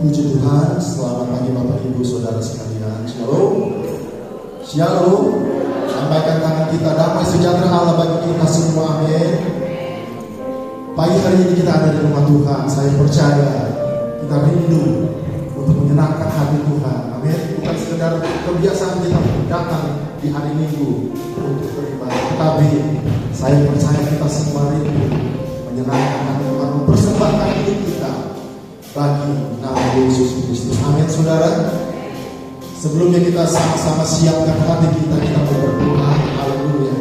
Puji Tuhan, selamat pagi Bapak Ibu Saudara sekalian. Shalom. Shalom. Sampaikan tangan kita, damai sejahtera Allah bagi kita semua. Amin. Pagi hari ini kita ada di rumah Tuhan. Saya percaya kita rindu untuk menyenangkan hati Tuhan. Amin. Bukan sekedar kebiasaan kita datang di hari Minggu untuk beribadah, tetapi saya percaya kita semua rindu menyenangkan hati Tuhan, mempersembahkan hidup kita bagi nama Yesus Kristus. Amin, saudara. Sebelumnya kita sama-sama siapkan hati kita berdoa. Haleluya.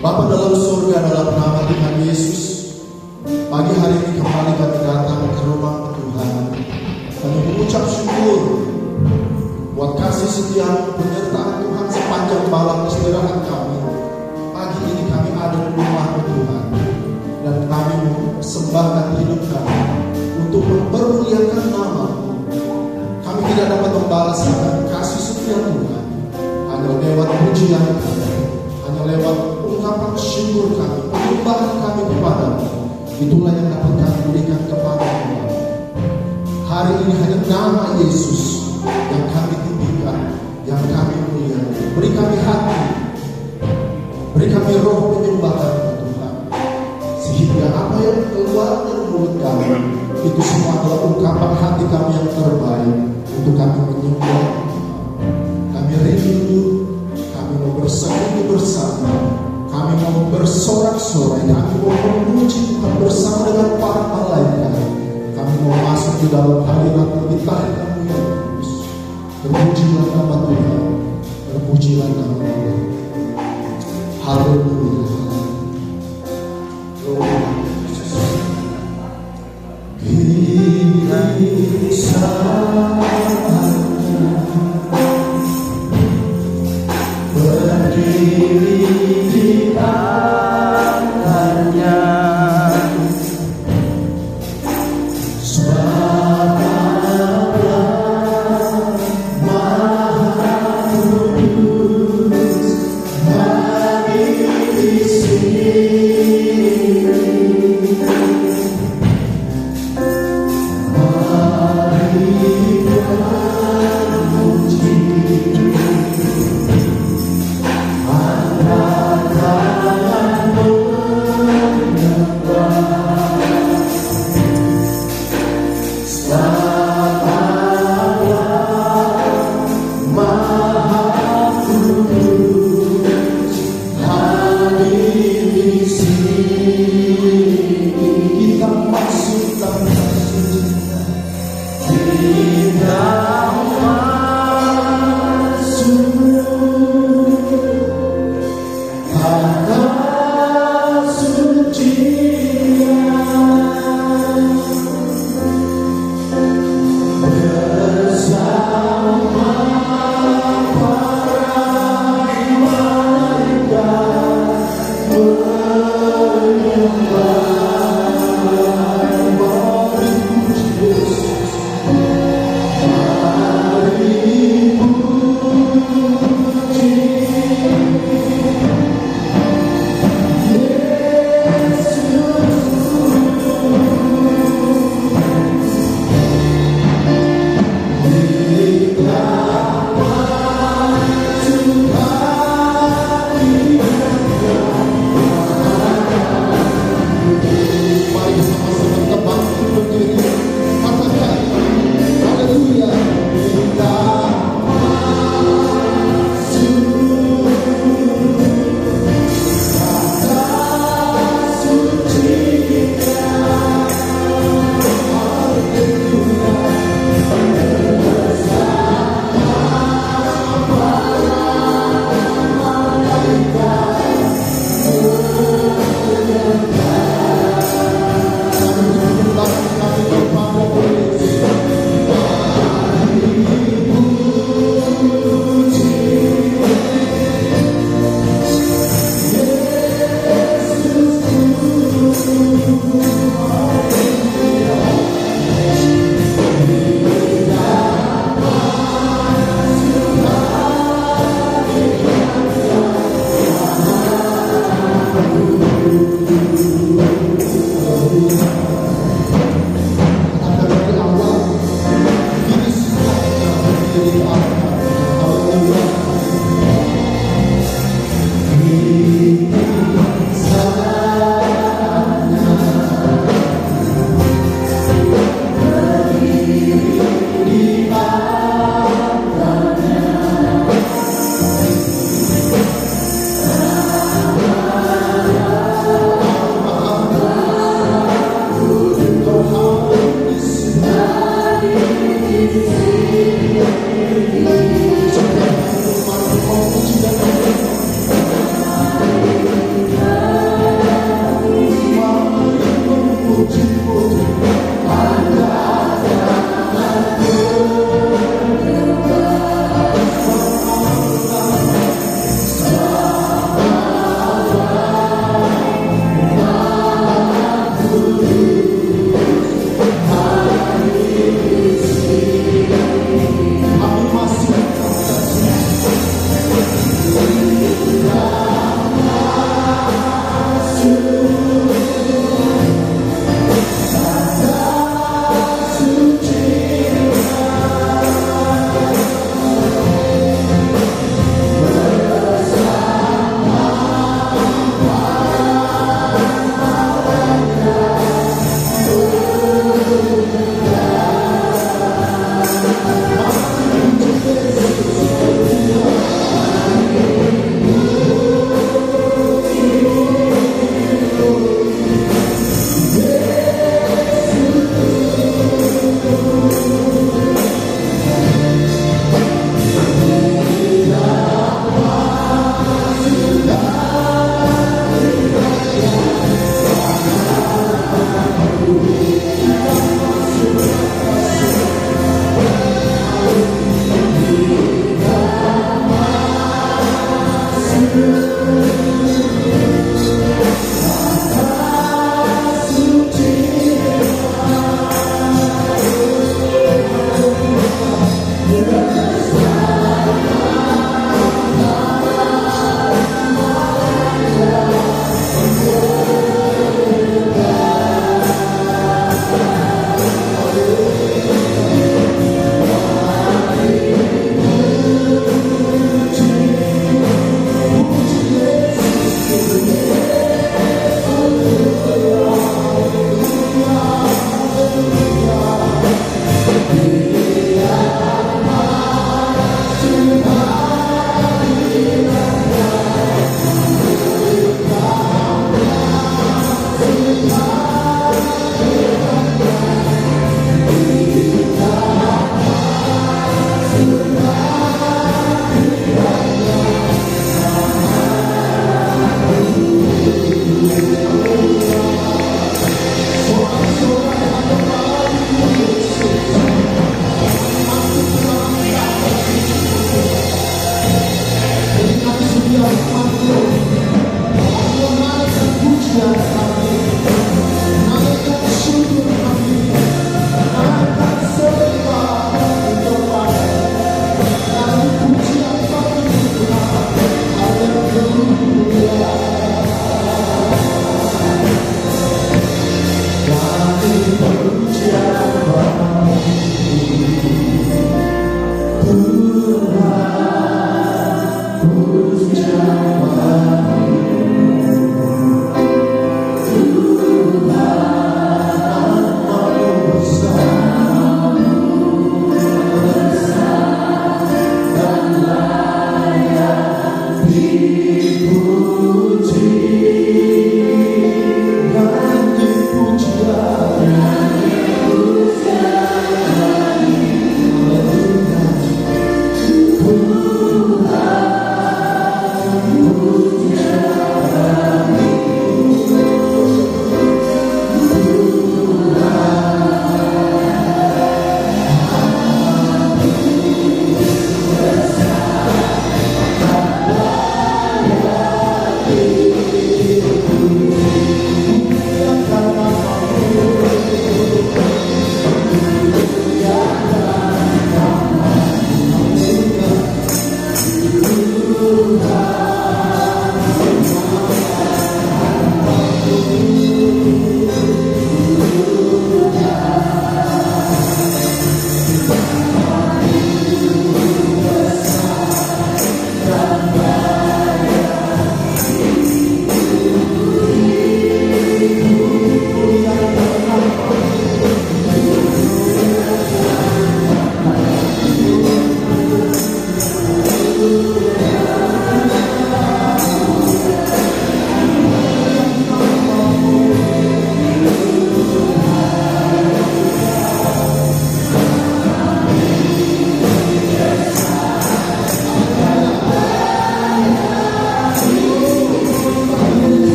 Bapa dalam surga, dalam nama Tuhan Yesus, pagi hari ini kembali kami datang ke rumah Tuhan. Kami mengucap syukur buat kasih setia penyertaan Tuhan sepanjang malam istirahat kami. Pagi ini kami ada di rumah Tuhan, dan kami mempersembahkan hidup kami untuk mempermuliakan nama-Mu. Kami tidak dapat membalas kasih setia Tuhan hanya lewat pujian kami, hanya lewat ungkapan syukur kami, penyembahan kami kepada-Mu. Itulah yang dapat kami berikan kepada-Mu. Hari ini hanya nama Yesus yang kami tinggikan, yang kami muliakan. Beri kami hati, beri kami roh penyembahan Tuhan, sehingga apa yang keluar dari mulut kami itu semua adalah ungkapan hati kami yang terbaik untuk kami menyembah. Kami rindu, kami mau bersatu bersama, kami mau bersorak-sorai, kami mau memuji Tuhan bersama dengan para malaikat. Kami mau masuk di dalam hadirat Tuhan yang kudus. Terpujilah nama Tuhan, terpujilah nama Tuhan. Haleluya. Berdiri di tangannya, sebab Allah Maha Kudus hadir di sini.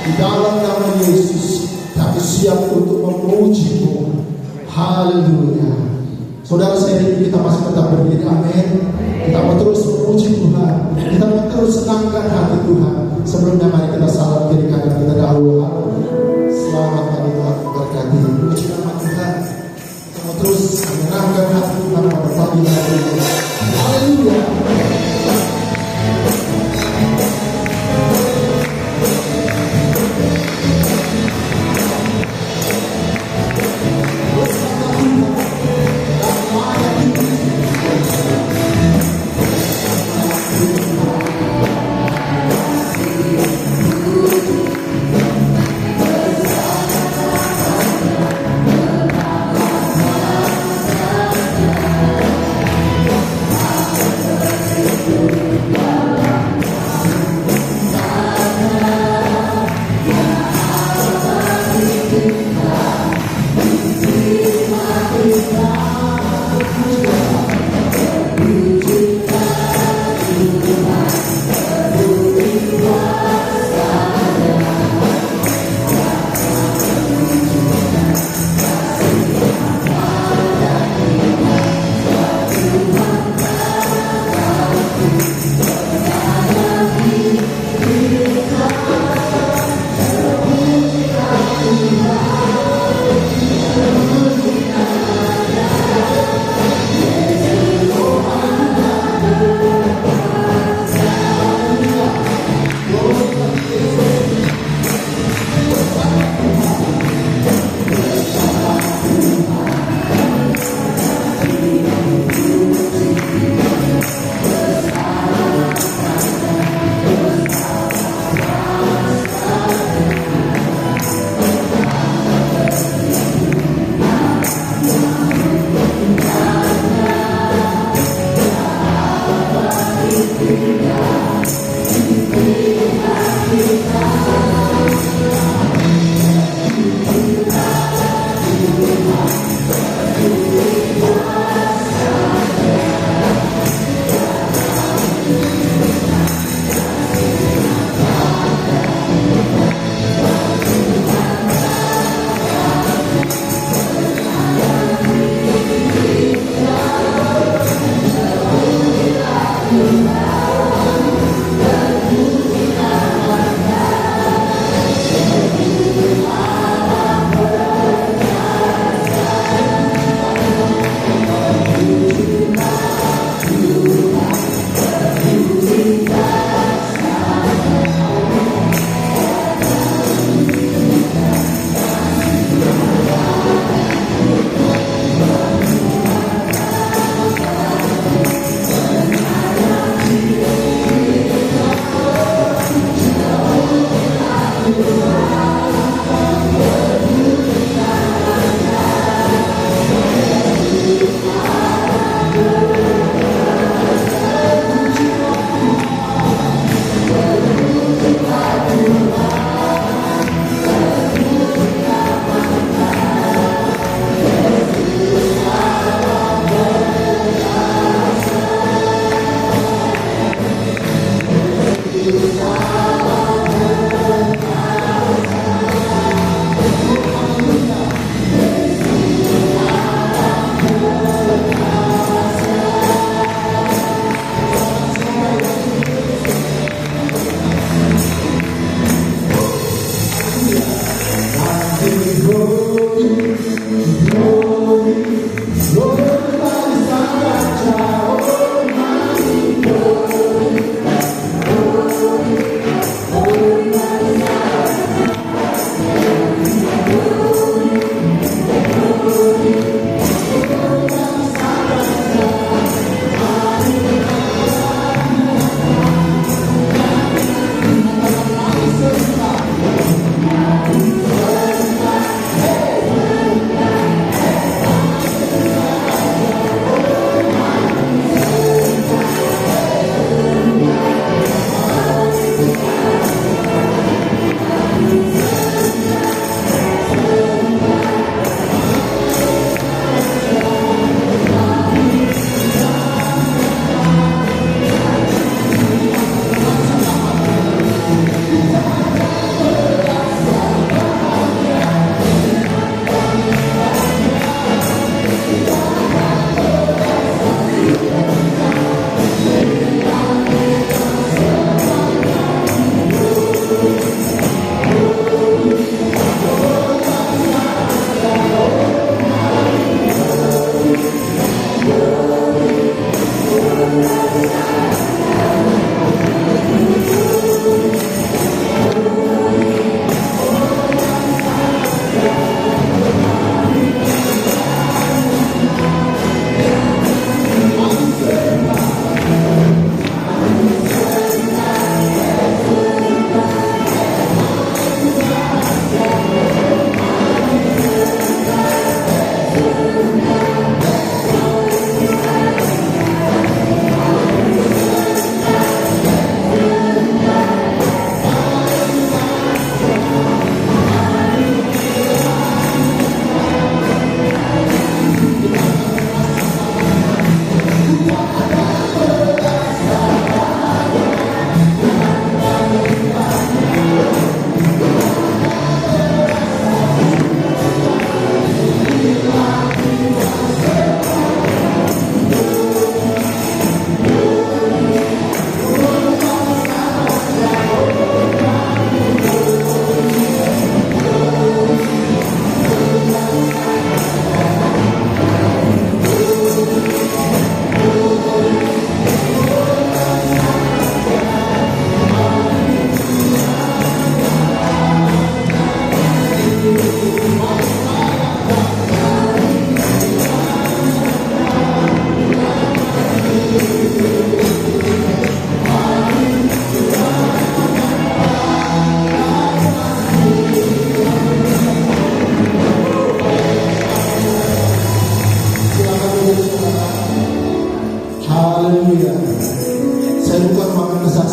Di dalam nama Yesus, kami siap untuk memuji-Mu. Haleluya. Saudara saya, kita masih tetap berdiri, amin. Kita mau terus memuji Tuhan, kita mau terus senangkan hati Tuhan. Sebelumnya mari kita salam kiri kanan kita dahulu. Selamat pagi Tuhan memberkati. Puji nama Tuhan. Kita mau terus menyenangkan hati Tuhan pada pagi hari ini. Haleluya.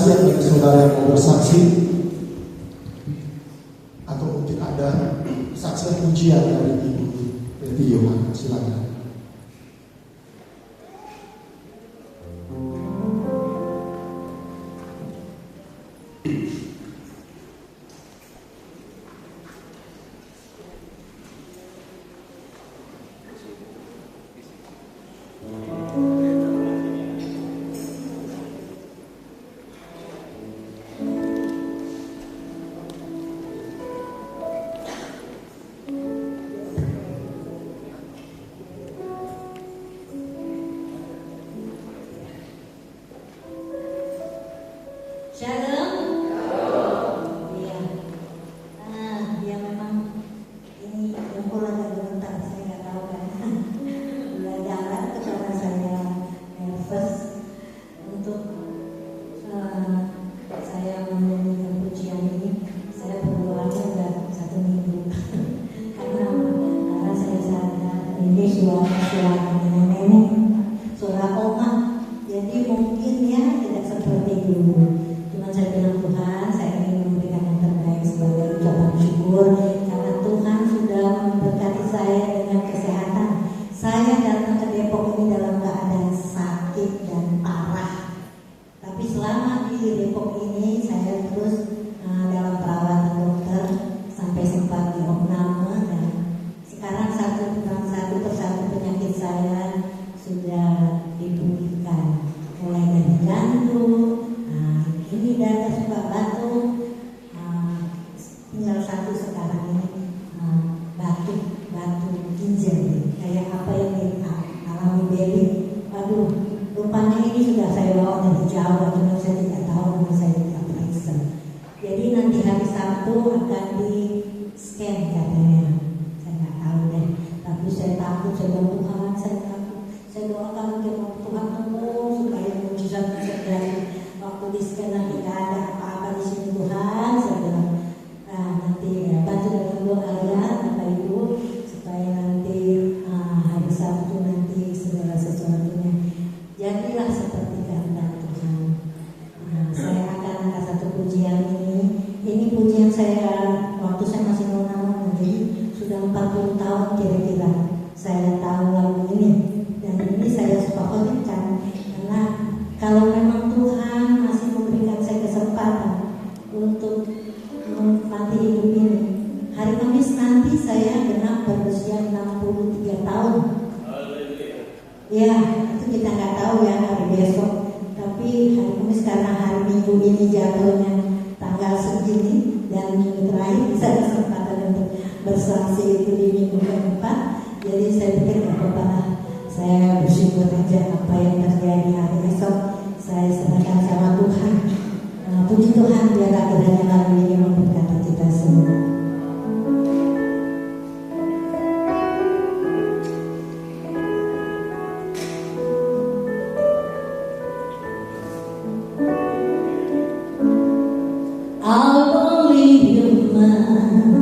kesaksian bagi saudara yang mau bersaksi, atau mungkin ada kesaksian pujian dari Ibu Betty Yohan. Silakan. Shalom. Iya. Dia memang ini yang pulang dari bentar, saya nggak tahu kan. Jalan karena saya nervous untuk saya menyanyikan pujian ini. Saya berdoanya udah 1 minggu karena saya sadar ini suara nenek, suara oma. Jadi mungkin ya tidak seperti dulu. Saya bilang Tuhan, saya ingin memberikan yang terbaik sebagai ucapan syukur karena Tuhan sudah memberkati saya dengan kesehatan. Saya datang ke Depok ini dalam keadaan sakit dan parah. Tapi selama di Depok ini saya terus dalam perawatan dokter sampai sempat diopname, dan sekarang satu persatu penyakit saya sudah dipulihkan, mulai dari jantung. Ini dada suka batuk, tinggal satu sekarang ini batu ginjal, kayak apa yang dialami baby. Waduh, rupanya ini sudah saya bawa dari Jawa, cuma saya tidak tahu karena saya tidak periksa. Jadi nanti hari Sabtu akan di scan katanya, saya nggak tahu deh. Tapi saya takut, saya bilang Tuhan, saya takut. Saya doakan Tuhan supaya mujizat terjadi. Waktu di scan nanti tidak ada apa-apa di sini Tuhan, saya bilang nanti bantu dengan doa kalian Bapak Ibu supaya nanti hari Sabtu nanti segala sesuatunya jadilah seperti kehendak Tuhan. Saya akan angkat satu pujian ini pujian saya waktu saya masih nona, jadi sudah 40 tahun kira-kira saya tahu lagu ini, dan ini saya suka konekan karena kalau memang Tuhan masih memberikan saya kesempatan untuk menikmati hidup ini. Hari Kamis nanti saya genap berusia 63 tahun. Ya, itu kita nggak tahu ya hari besok. Tapi hari Kamis karena hari Minggu ini jatuhnya tanggal segini dan minggu terakhir saya kesempatan untuk bersaksi itu di minggu keempat. Jadi saya pikir nggak apa-apa lah. Saya bersyukur aja apa yang terjadi hari esok. Saya serahkan sama Tuhan. Puji Tuhan, biarlah kiranya lagu ini memberkati kita semua. I believe you're mine.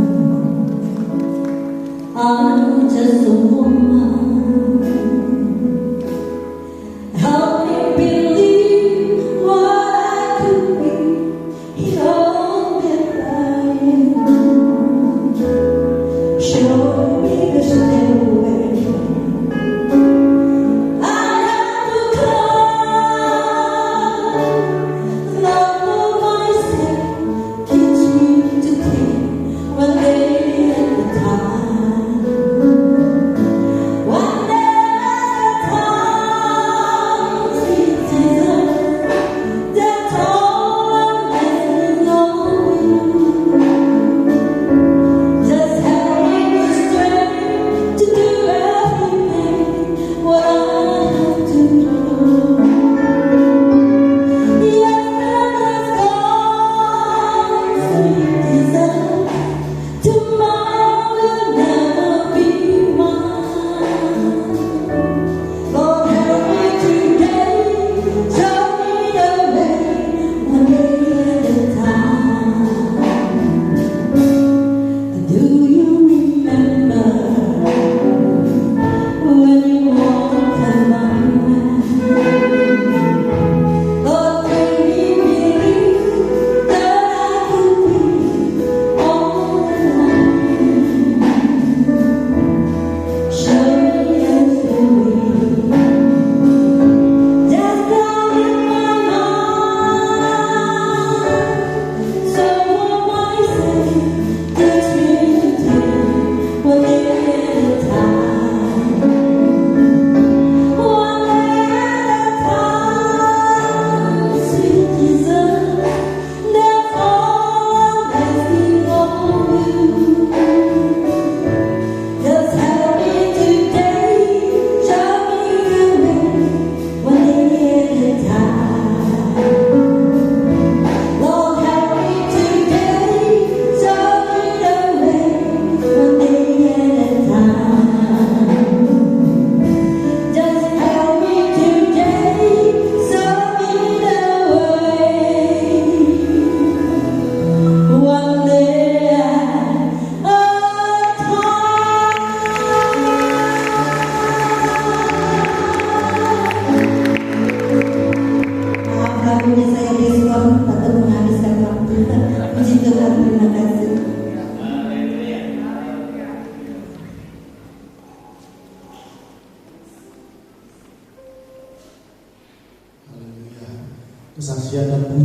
I'm just a woman. Help me believe what I could be in all that I am. Show me the stairway I have to climb. Love of myself, teach me to take one day at a time.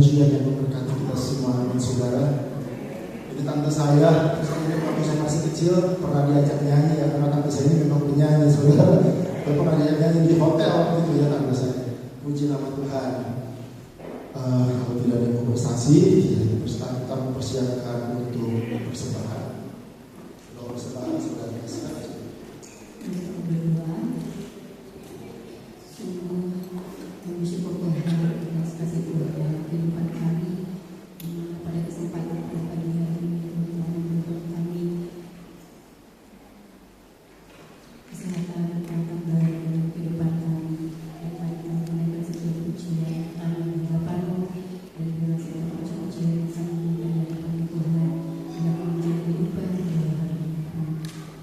pujian yang memberkati kita semua. Amin, saudara. Jadi tante saya, waktu saya masih kecil pernah diajak nyanyi ya, karena tante saya ini memang penyanyi, saudara. Saya pernah diajak nyanyi di hotel gitu ya tante saya. Puji nama Tuhan. Kalau tidak ada konversasi, kita mempersiapkan untuk persembahan. Kalau persembahan saudara silakan. Untuk berdoa, sungguh bersyukur Tuhan atas kasih Tuhan dalam kehidupan kami. Pada kesempatan pagi hari ini Tuhan memberi kami kesehatan dan kembali dalam kehidupan kami. Dan kami mengenai sebuah pujian kami menghadapanmu dan dengan segala macam pujian yang sangat mulia di hadapan Tuhan dalam menjaga kehidupan di hari ini.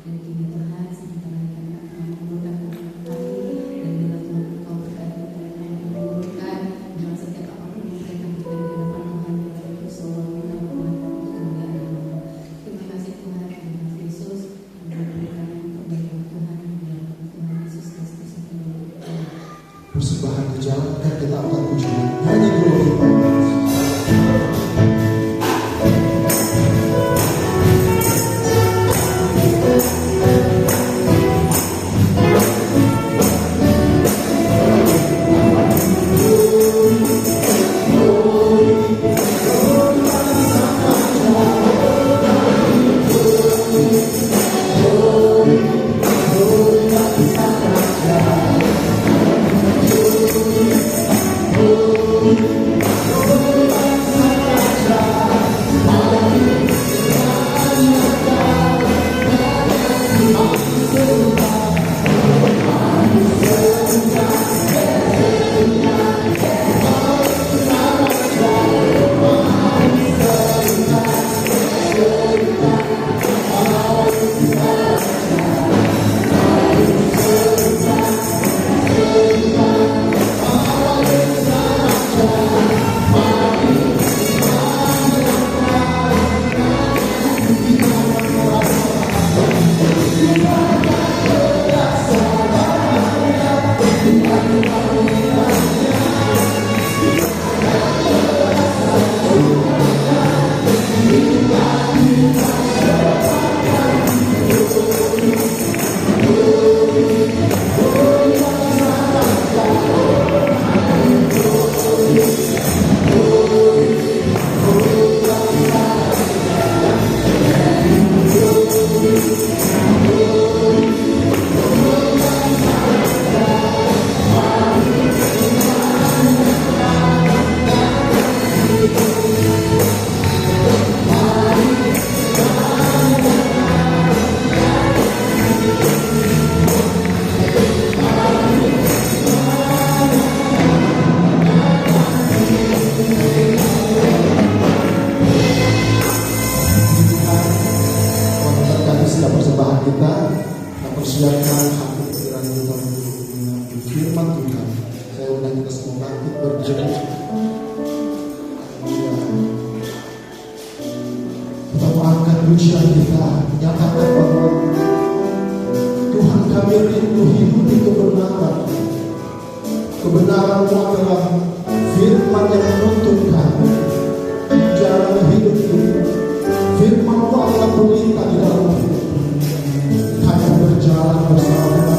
Dan kini Tuhan sebentar lagi kami akan mengulurkan kami dan bila Tuhan Engkau berkati kami akan mengulurkan dalam setiap apapun yang mereka berikan di hadapan Tuhan dalam persoalan nama Tuhan dan kemuliaan nama. Terima kasih Tuhan, terima kasih Yesus yang memberikan kebaikan Tuhan dan Tuhan Yesus Kristus yang kami. Persembahan dijalankan, kita angkat pujian, nyanyi dulu kita. Pujian kita menyatakan bahwa Tuhan kami rindu hidup di kebenaran. Kebenaran-Mu adalah firman yang menuntun kami jalan hidup ini. Firman-Mu adalah pelita di dalam hidup. Kami berjalan bersama.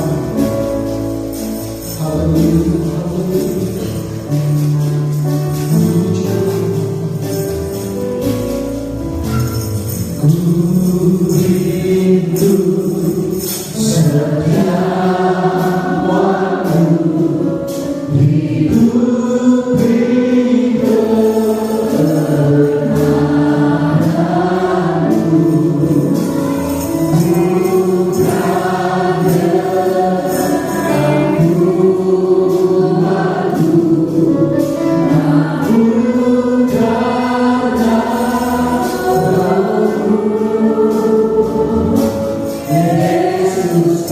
Haleluya, haleluya. Yesus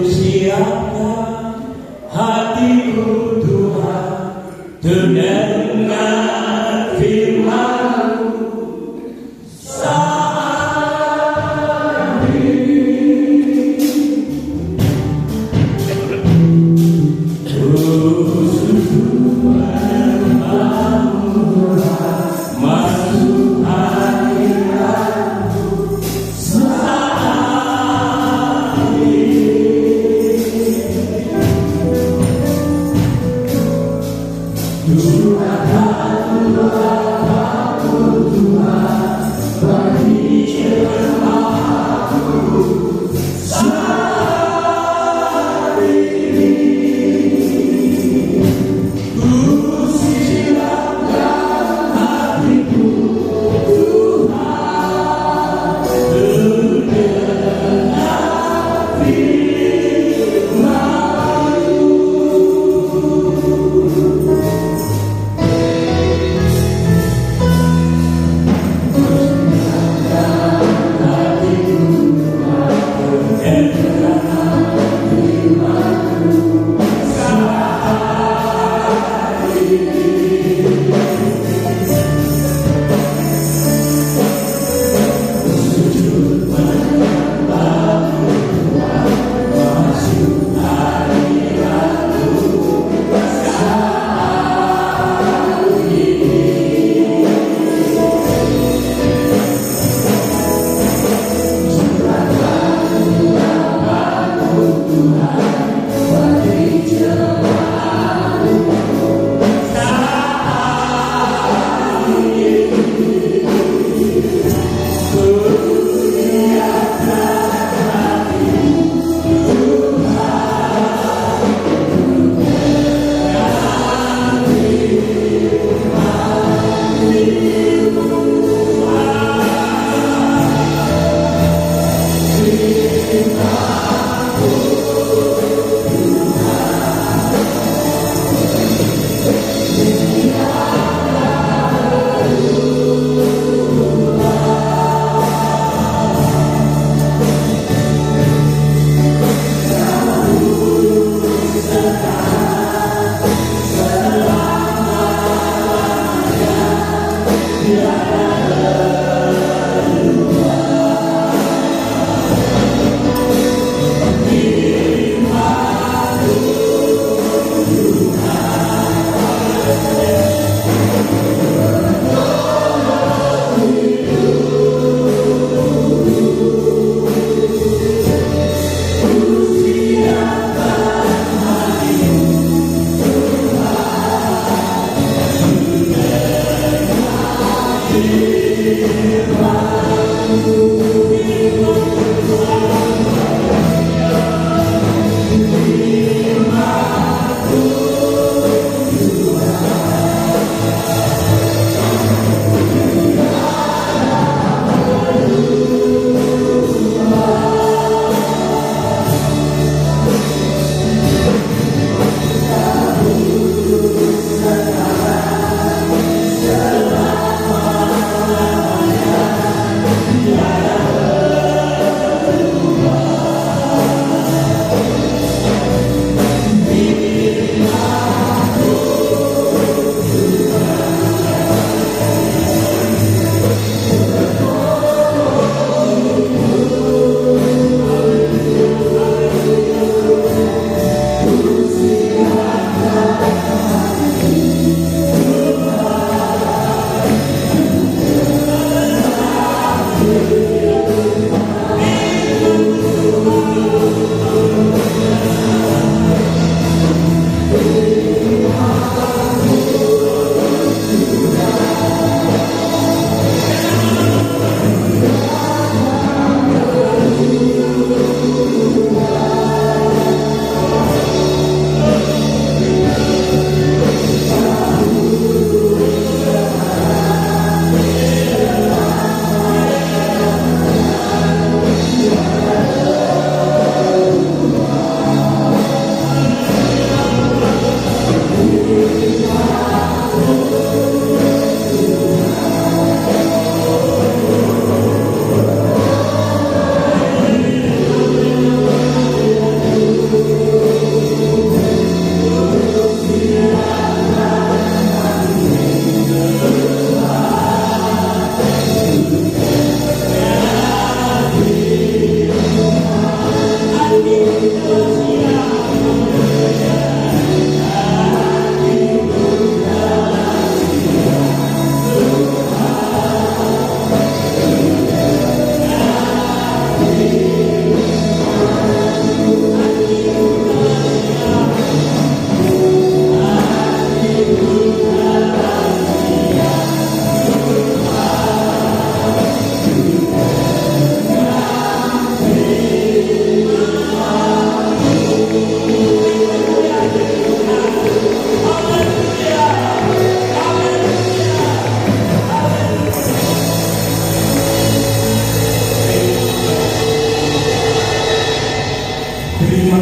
Siapkan hatiku Tuhan terdengar firman-Mu saat ini. Masuk hadirat-Mu saat ini. Tuhan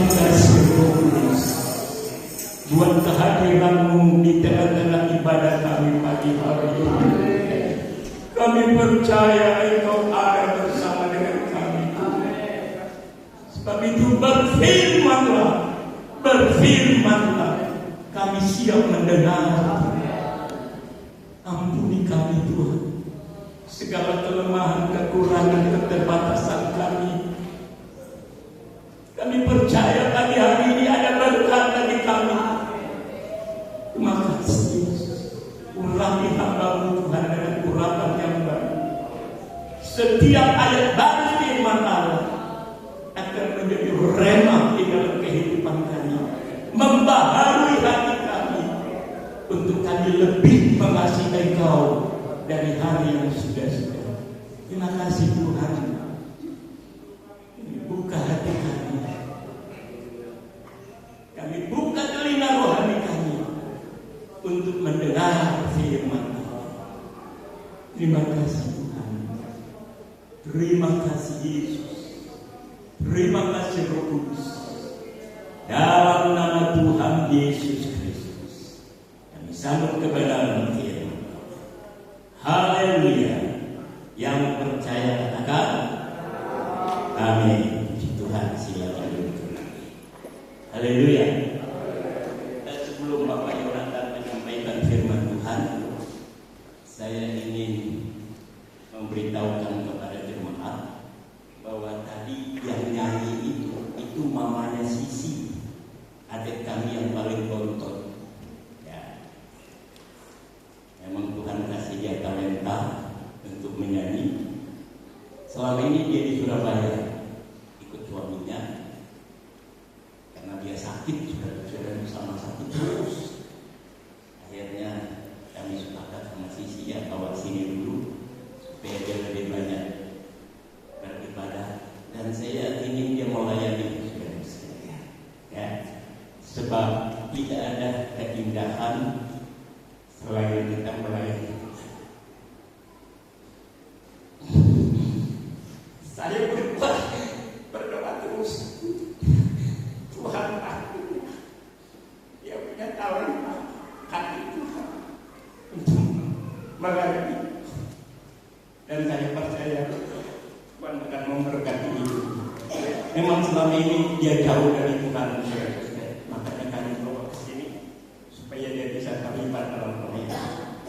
kasih Kudus buat kehadiran-Mu di tengah-tengah ibadah kami pagi hari ini. Kami percaya Engkau ada bersama dengan kami. Sebab itu berfirmanlah, kami siap mendengar. Ampuni kami Tuhan, segala kelemahan, kekurangan, keterbatasan kami. Kami percaya pagi hari ini ada berkat bagi kami. Terima kasih Yesus. Urapi hamba-Mu Tuhan dengan urapan yang baru. Setiap ayat baru firman Allah akan menjadi rema di dalam kehidupan kami, membaharui hati kami untuk kami lebih mengasihi Engkau dari hari yang sudah-sudah. Terima kasih Tuhan. Buka hati kami. Kami buka telinga rohani kami untuk mendengar firman Allah. Terima kasih Tuhan. Terima kasih Yesus. Terima kasih Roh Kudus. Dalam nama Tuhan Yesus Kristus, kami sambut kebenaran firman. Haleluya. Yang percaya katakan amin. Puji Tuhan, silakan duduk lagi. Haleluya. Sebelum Bapak Yonatan menyampaikan firman Tuhan, saya ingin memberitahukan kepada jemaat bahwa tadi yang nyanyi itu mamanya Sisi, adik kami yang paling bontot. Ya. Memang Tuhan kasih dia talenta untuk menyanyi. Selama ini dia di Surabaya ikut suaminya karena dia sakit, sudah bersama sakit terus. Akhirnya kami sepakat sama Sisi ya bawa sini dulu supaya dia lebih banyak beribadah, dan saya ingin dia melayani saudara sekalian. Ya, sebab tidak ada keindahan selain kita melayani. Saya berdoa terus. Tuhan aku, Dia punya talenta hati Tuhan untuk melayani, dan saya percaya Tuhan akan memberkati itu. Memang selama ini dia jauh dari Tuhan, makanya kami bawa ke sini supaya dia bisa terlibat dalam pelayanan.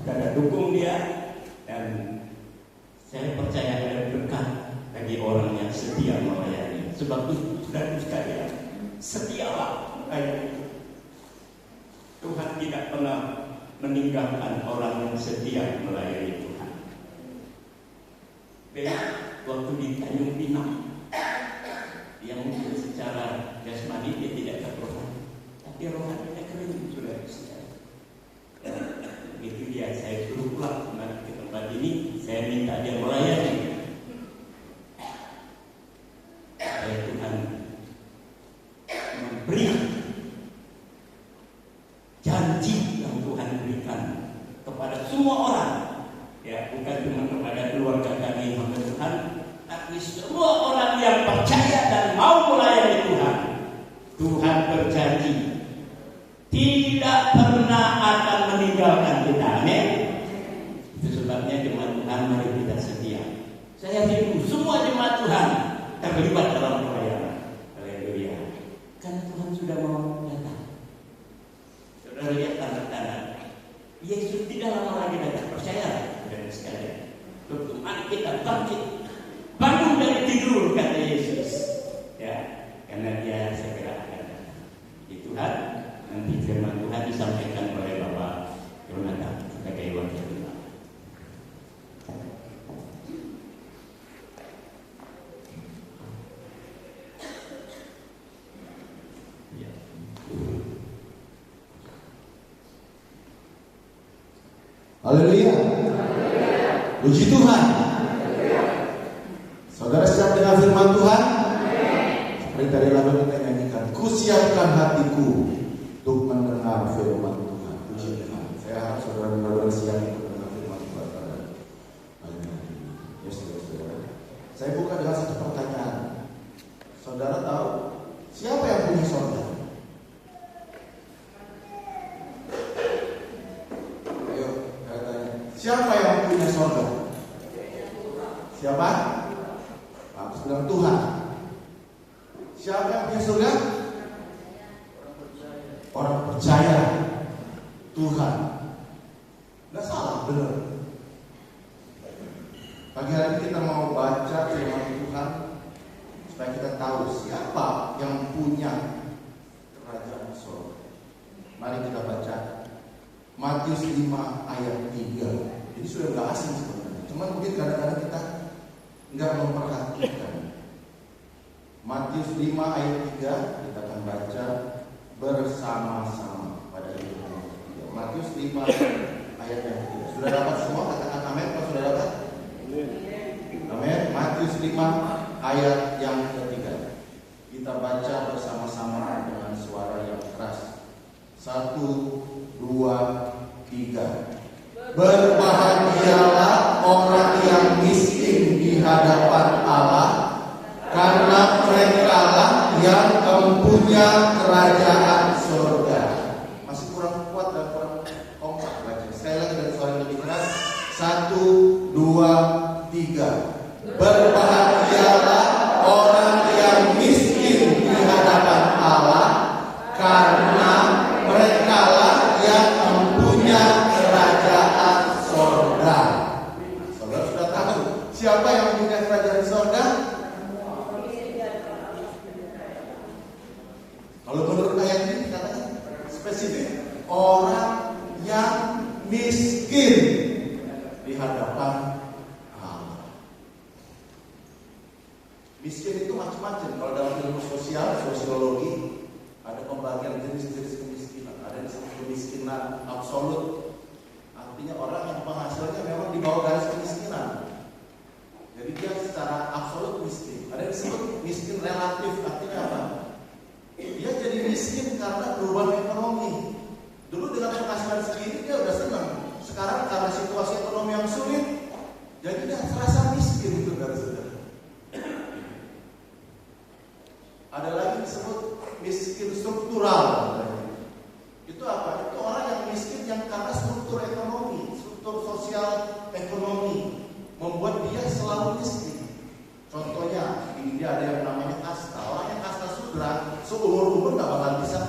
Saudara dukung dia, dan saya percaya ada berkat bagi orang yang setia melayani. Sebab itu saudara sekalian, setialah melayani. Tuhan tidak pernah meninggalkan orang yang setia melayani Tuhan. Waktu di Tanjung Pinang, yang mungkin secara jasmani dia tidak terprogram, tapi rohaninya kering sudah sekali. Begitu dia, saya suruh pulang kembali ke tempat ini, saya minta dia melayani. Supaya Tuhan memberi janji yang Tuhan berikan kepada semua orang. Ya, bukan cuma kepada keluarga kami hamba Tuhan, tapi semua orang yang percaya dan mau melayani Tuhan. Tuhan berjanji tidak pernah akan meninggalkan kita. Amin. Itu sebabnya jemaat Tuhan, mari kita setia. Saya rindu semua jemaat Tuhan terlibat dalam pelayanan. Haleluya. Karena Tuhan sudah mau datang. Saudara lihat tanda-tanda. Yesus tidak lama lagi datang, percaya. Sekalian, mari kita bangkit, bangun dari tidur, kata Yesus. Ya, karena Dia segera akan datang. Di Tuhan, nanti firman Tuhan disampaikan oleh Bapak Yonatan sebagai wakil Tuhan. Ya. Haleluya. Puji Tuhan. Saudara siap dengan firman Tuhan? Seperti tadi lagu kita nyanyikan, ku siapkan hatiku untuk mendengar firman Tuhan. Puji Tuhan. Saya harap saudara benar-benar siap untuk mendengar firman Tuhan pada hari ini. Ya saudara. Saya buka dengan satu pertanyaan. Saudara tahu siapa Siapa yang punya surga? Orang percaya Tuhan. Nggak salah, benar. Pagi hari ini kita mau baca firman Tuhan supaya kita tahu siapa yang punya kerajaan surga. Mari kita baca Matius 5 ayat 3. Ini sudah nggak asing sebenarnya, cuman mungkin kadang-kadang kita nggak memperhatikan. Matius 5 ayat 3 kita akan baca bersama-sama pada ayat yang ketiga. Matius 5 ayat yang ketiga. Sudah dapat semua? Katakan amin. Kalau sudah dapat? Amin. Matius 5 ayat yang ketiga. Kita baca bersama-sama dengan suara yang keras. 1, 2, 3. Berbahagialah orang yang miskin di hadapan Allah, karena merekalah yang mempunyai kerajaan surga. Masih kurang kuat dan kurang kompak baca. Sekali lagi dari suara yang lebih keras. 1, 2, 3. Berbahagialah orang yang miskin di hadapan Allah, karena merekalah yang mempunyai kerajaan surga. Saudara sudah tahu siapa yang mempunyai kerajaan surga? Kalau menurut ayat ini katanya spesifik, orang yang miskin di hadapan Allah. Miskin itu macam-macam. Kalau dalam ilmu sosial, sosiologi, ada pembagian jenis-jenis kemiskinan. Ada yang disebut kemiskinan absolut. Artinya orang yang penghasilannya memang di bawah garis kemiskinan. Jadi dia secara absolut miskin. Ada yang disebut miskin relatif. Artinya apa? Dia jadi miskin karena perubahan ekonomi. Dulu dengan penghasilan segini dia udah senang. Sekarang karena situasi ekonomi yang sulit, jadi dia terasa miskin itu dari saudara. Ada lagi disebut miskin struktural. Itu apa? Itu orang yang miskin yang karena struktur ekonomi, struktur sosial ekonomi membuat dia selalu miskin. Contohnya, ini dia ada yang namanya kasta. Orang yang kasta sudra seumur-umur nggak bakal bisa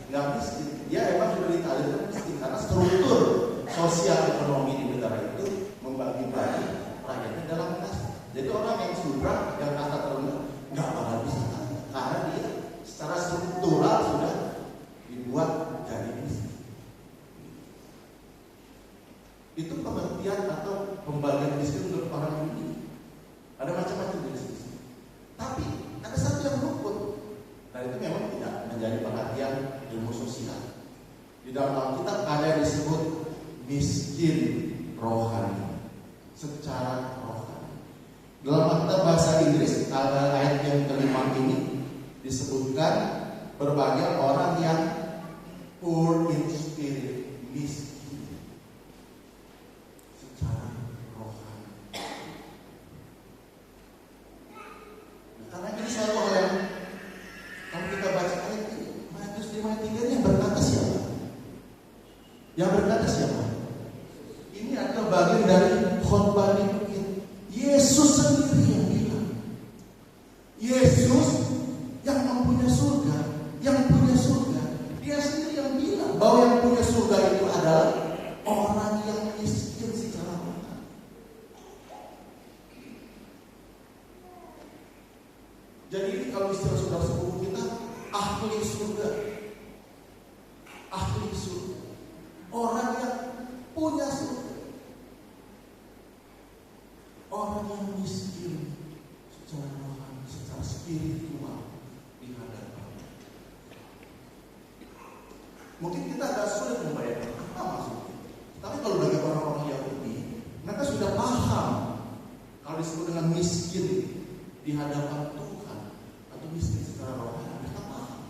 nggak miskin. Dia emang sudah ditakdirkan miskin karena struktur sosial ekonomi di negara itu membagi-bagi rakyatnya dalam kasta. Jadi orang yang sudra, yang kasta terendah nggak bakal bisa karena dia secara struktural sudah dibuat jadi miskin. Itu pengertian atau pembagian miskin untuk orang ini. Ada macam-macam jenis miskin. Tapi ada satu yang luput. Dan itu memang tidak menjadi perhatian ilmu sosial. Di dalam Alkitab ada yang disebut miskin rohani. Secara rohani. Dalam Alkitab bahasa Inggris ayat yang kelima ini disebutkan berbagai orang yang poor in spirit, miskin secara rohani. Karena ini suatu hal yang kalau kita baca ayat ini, Matius 5 ayat 3 ini yang berkata siapa? Yang berkata siapa? Ini adalah bagian dari khotbah di bukit. Yesus sendiri yang bilang. Yesus yang mempunyai surga, yang punya surga. Dia sendiri yang bilang bahwa yang punya surga itu adalah orang yang miskin secara rohani. Jadi ini kalau istilah saudara sepupu kita, ahli surga. Ahli surga. Orang yang punya surga. Orang yang miskin secara rohani, secara spiritual di hadapan. Mungkin kita agak sulit membayangkan apa maksudnya. Tapi kalau bagi orang-orang Yahudi, mereka sudah paham kalau disebut dengan miskin di hadapan Tuhan atau miskin secara rohani, mereka paham.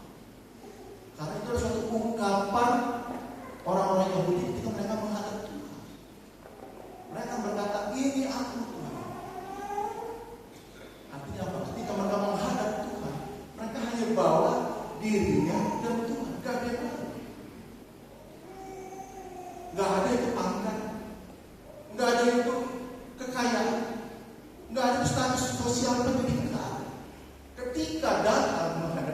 Karena itu adalah suatu ungkapan orang-orang Yahudi ketika mereka menghadap Tuhan. Mereka berkata, ini aku Tuhan. Artinya apa? Ketika mereka menghadap Tuhan, mereka hanya bawa dirinya dan Tuhan. Gak ada yang lain. Gak ada itu pangkat, gak ada itu kekayaan, gak ada status sosial pendidikan. Ketika datang menghadap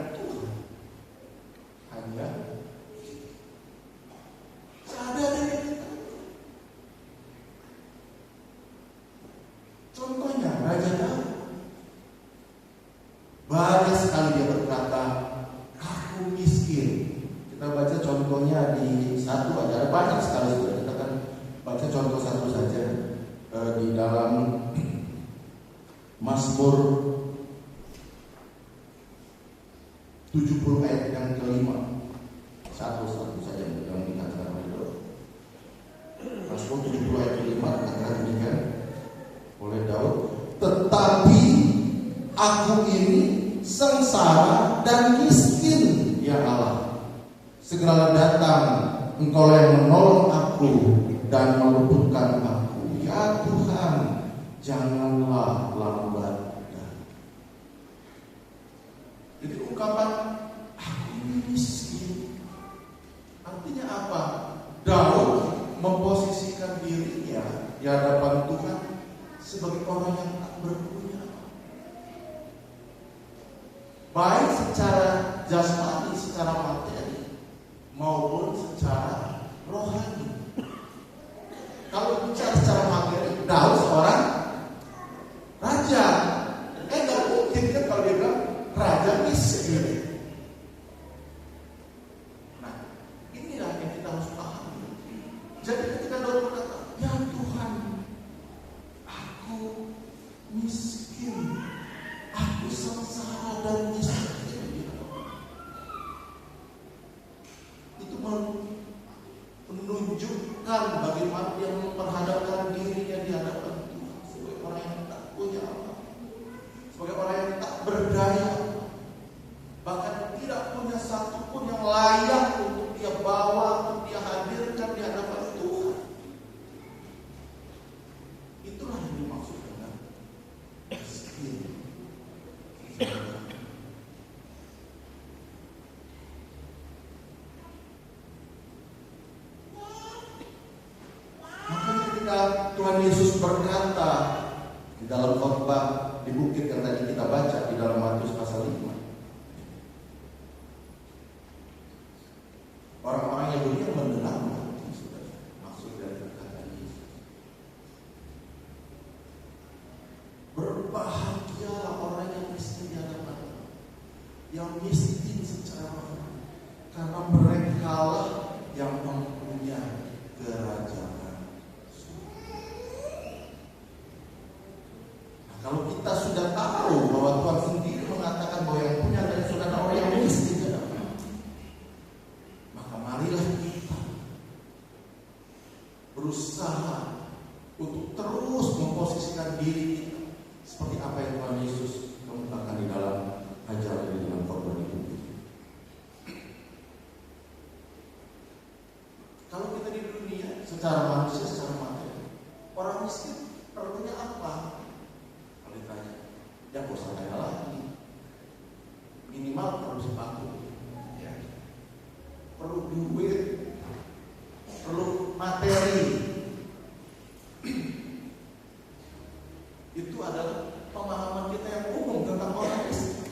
sekali dia berkata, aku miskin. Kita baca contohnya di satu aja, ada banyak sekali sudah. Kita akan baca contoh satu saja di dalam Mazmur 70 ayat yang kelima. Satu saja yang dikatakan oleh Daud. Mazmur 70 ayat kelima dikatakan demikian oleh Daud. Tetapi aku ini sengsara dan miskin, ya Allah. Segeralah datang, Engkau yang menolong aku dan meluputkan aku. Ya Tuhan, janganlah lambat. Jadi ungkapan aku ini miskin artinya apa? Daud memposisikan dirinya di hadapan Tuhan sebagai orang yang tak berpunya, baik secara jasmani, secara materi maupun secara rohani. Kalau bicara secara materi, Daud seorang raja. Gak mungkin kan kalau dia bilang raja miskin. Nah, inilah yang kita harus pahami. Jadi ketika Daud berkata, ya Tuhan, aku miskin, aku sengsara dan miskin, itu menunjukkan bagaimana dia memperhadapkan dirinya di hadapan Tuhan sebagai orang yang tak punya apa, sebagai orang yang tak berdaya, bahkan tidak punya satupun yang layak untuk dia bawa, untuk dia hadirkan di hadapan Tuhan. Itulah yang dimaksud dengan miskin. Makanya ketika Tuhan Yesus berkata di dalam khotbah di bukit yang tadi kita baca di dalam Matius pasal 5, orang-orang Yahudi yang mendengar mati, saudara. Maksud dari perkataan Yesus, berbahagialah orang yang miskin di hadapan, yang miskin secara rohani, karena merekalah yang mempunyai kerajaan. Kalau kita sudah tahu bahwa Tuhan sendiri mengatakan bahwa yang punya dari saudara orang yang miskin, maka marilah kita berusaha untuk terus memposisikan diri kita seperti apa yang Tuhan Yesus kemukakan di dalam ajaran di dalam khotbah itu. Kalau kita di dunia secara manusia, secara materi, orang miskin perlunya apa? Ditanya, ya gak usah tanya lagi, minimal perlu sepatu, ya. Perlu duit, perlu materi. Itu adalah pemahaman kita yang umum tentang orang miskin.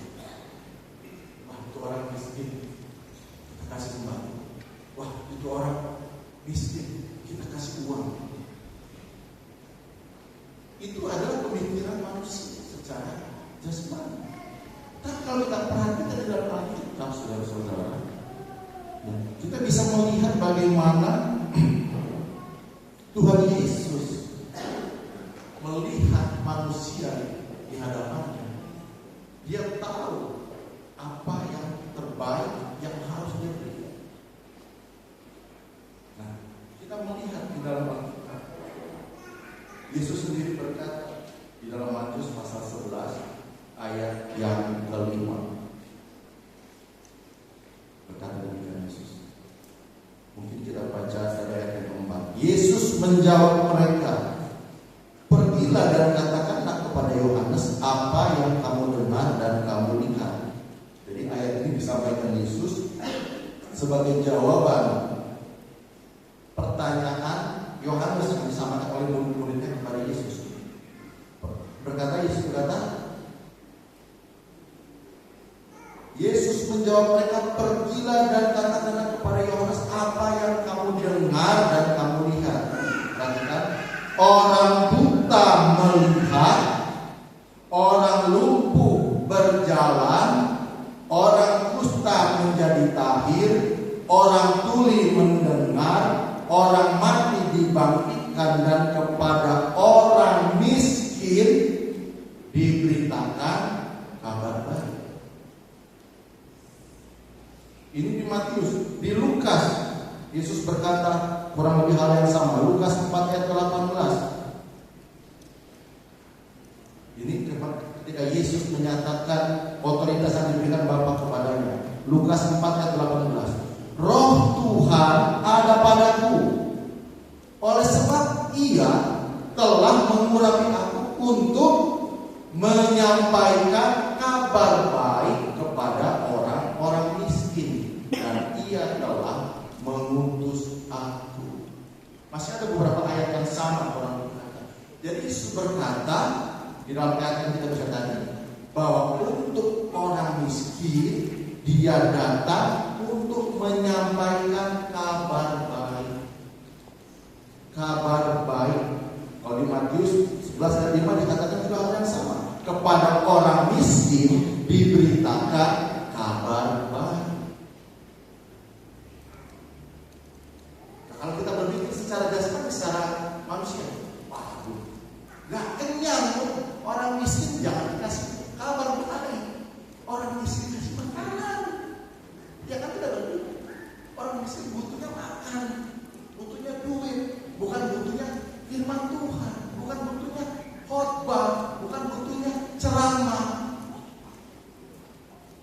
Wah, itu orang miskin, kita kasih sembako. Wah, itu orang miskin, kita kasih uang. Itu adalah pemikiran manusia secara jasmani. Tapi kalau kita perhatikan di dalam Alkitab, saudara-saudara, kita bisa melihat bagaimana Tuhan Yesus melihat manusia di hadapannya. Dia tahu apa yang terbaik yang harus dia berikan. Nah, kita melihat di dalam Alkitab, Yesus sendiri berkata di dalam Matius pasal 11 ayat yang kelima. Berkata demikian Yesus. Mungkin kita baca ayat yang keempat. Yesus menjawab mereka, pergilah dan katakanlah kepada Yohanes apa yang kamu dengar dan kamu lihat. Jadi ayat ini disampaikan Yesus sebagai jawaban pertanyaan Yohanes yang disampaikan oleh murid-muridnya kepada Yesus. Yesus berkata, Yesus menjawab mereka, pergilah dan katakanlah kepada Yohanes apa yang kamu dengar dan kamu lihat. Katakan, orang buta melihat, orang lumpuh berjalan, orang tuli mendengar, orang mati dibangkitkan, dan kepada orang miskin diberitakan kabar baik. Ini di Matius. Di Lukas, Yesus berkata kurang lebih hal yang sama. Lukas 4 ayat 18. Ini ketika Yesus menyatakan otoritas yang diberikan Bapa kepadanya. Lukas 4 ayat 18. Roh Tuhan ada padaku, oleh sebab Ia telah mengurapi aku untuk menyampaikan kabar baik kepada orang-orang miskin, dan Ia telah mengutus aku. Masih ada beberapa ayat yang sama orang berkata. Jadi Yesus berkata di dalam ayat yang kita baca tadi bahwa untuk orang miskin Dia datang untuk menyampaikan kabar baik. Kabar baik. Kalau di Matius 11 ayat 5 dikatakan juga hal yang sama. Kepada orang miskin diberitakan kabar baik. Nah, kalau kita berpikir secara jasmani, secara manusia, waduh, gak kenyang. Orang miskin jangan dikasih kabar baik. Orang miskin kasih makanan. Ya kan tidak berpikir. Orang miskin butuhnya makan, butuhnya duit, bukan butuhnya firman Tuhan, bukan butuhnya khotbah, bukan butuhnya ceramah.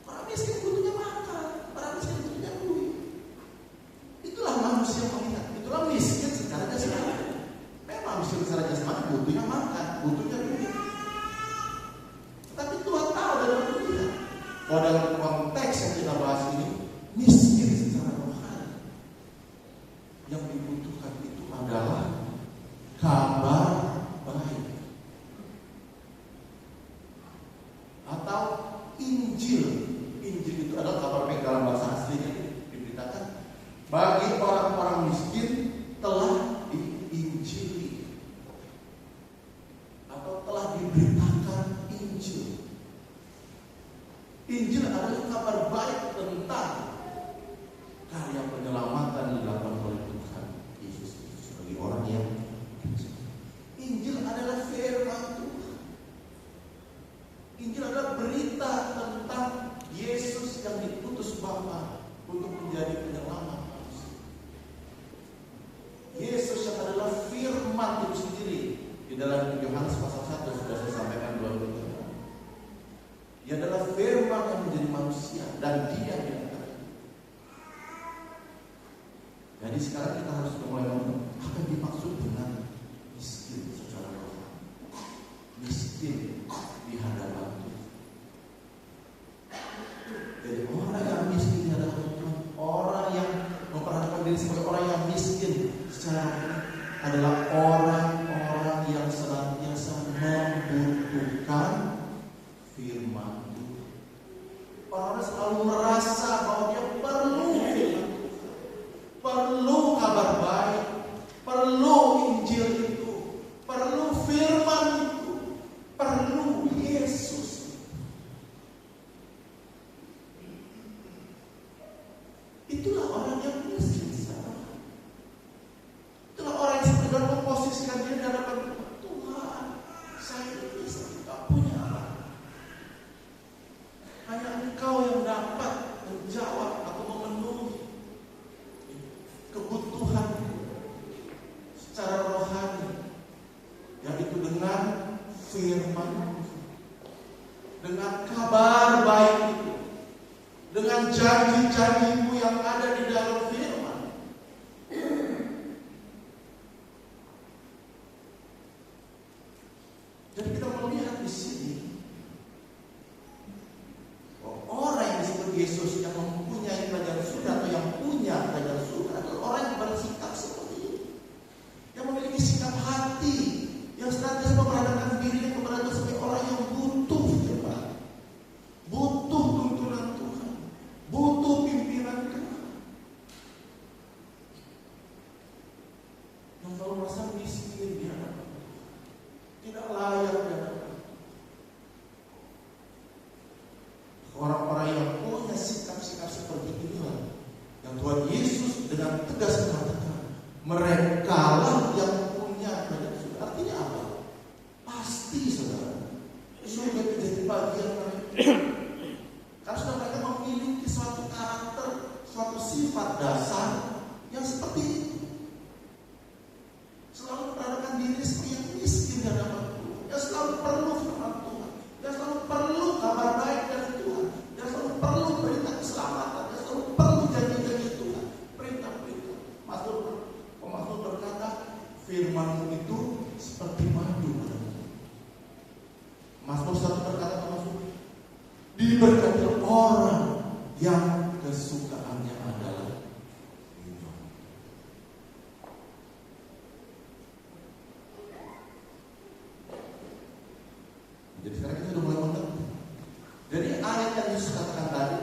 Orang miskin butuhnya makan, orang miskin butuhnya duit. Itulah manusia melihat. Itulah miskin secara jasmani. Memang miskin secara jasmani butuhnya makan, butuhnya duit. Tapi Tuhan tahu dalam dunia. Kalau dalam konteks yang kita bahas ini, miskin secara rohani, yang dibutuhkan itu adalah kabar baik atau Injil. Injil itu adalah kabar baik dalam bahasa aslinya, diberitakan bagi orang-orang miskin telah diinjili atau telah diberitakan Injil. Injil adalah kabar baik tentang karya penyelamatan yang dilakukan oleh Tuhan Yesus bagi orang yang Injil adalah firman Tuhan. Injil adalah berita tentang Yesus yang diutus Bapa untuk menjadi penyelamat manusia. Yesus yang adalah firman itu sendiri. Di dalam Yohanes pasal 1 sudah saya sampaikan 2 minggu. Dia adalah firman yang menjadi manusia dan Dia di antara kita. Jadi sekarang kita harus mulai ngomong apa yang dimaksud dengan miskin secara rohani, miskin di hadapan Tuhan. Jadi orang yang miskin di hadapan Tuhan, orang yang memperhatikan diri sebagai orang yang miskin secara rohani adalah orang-orang yang senantiasa membutuhkan firman Tuhan. Orang selalu merasa bahwa dia perlu firman Tuhan, perlu kabar baik, perlu Injil itu, perlu firman itu, perlu Yesus. Itulah orang yang miskin. Itulah orang yang sedang memposisikan diri di hadapan Tuhan. Saya ini tidak punya apa. Hanya Engkau yang dapat menjawab atau memenuhi kebutuhan secara rohani, yaitu dengan firman, dengan kabar baik itu, dengan janji-janji-Mu yang ada di dalam firman. Jadi kita melihat di sini orang yang disebut Yesus yang mempunyai kerajaan surga atau yang punya kerajaan surga adalah orang yang bersikap seperti ini, yang memiliki sikap hati yang senantiasa memperhadapkan dirinya kepada Tuhan sebagai orang yang butuh firman, butuh tuntunan Tuhan, butuh pimpinan Dan Tuhan Yesus dengan tegas mengatakan, merekalah yang punya kerajaan surga. Artinya apa? Pasti saudara, surga itu jadi bagian mereka. Karena sudah mereka memiliki suatu karakter, suatu sifat dasar yang seperti itu. Selalu memperhatikan diri seperti yang miskin di hadapan Tuhan, yang selalu perlu firman Tuhan, yang selalu perlu kabar baik dari Tuhan, yang selalu perlu berita keselamatan, yang selalu perlu janji-janji Tuhan, perintah-perintah. Mazmur berkata, firman-Mu itu seperti madu. Mazmur 1 berkata, diberkati orang yang kesukaannya adalah firman. Jadi sekarang kita sudah mulai mengerti. Jadi ayat yang Yesus katakan tadi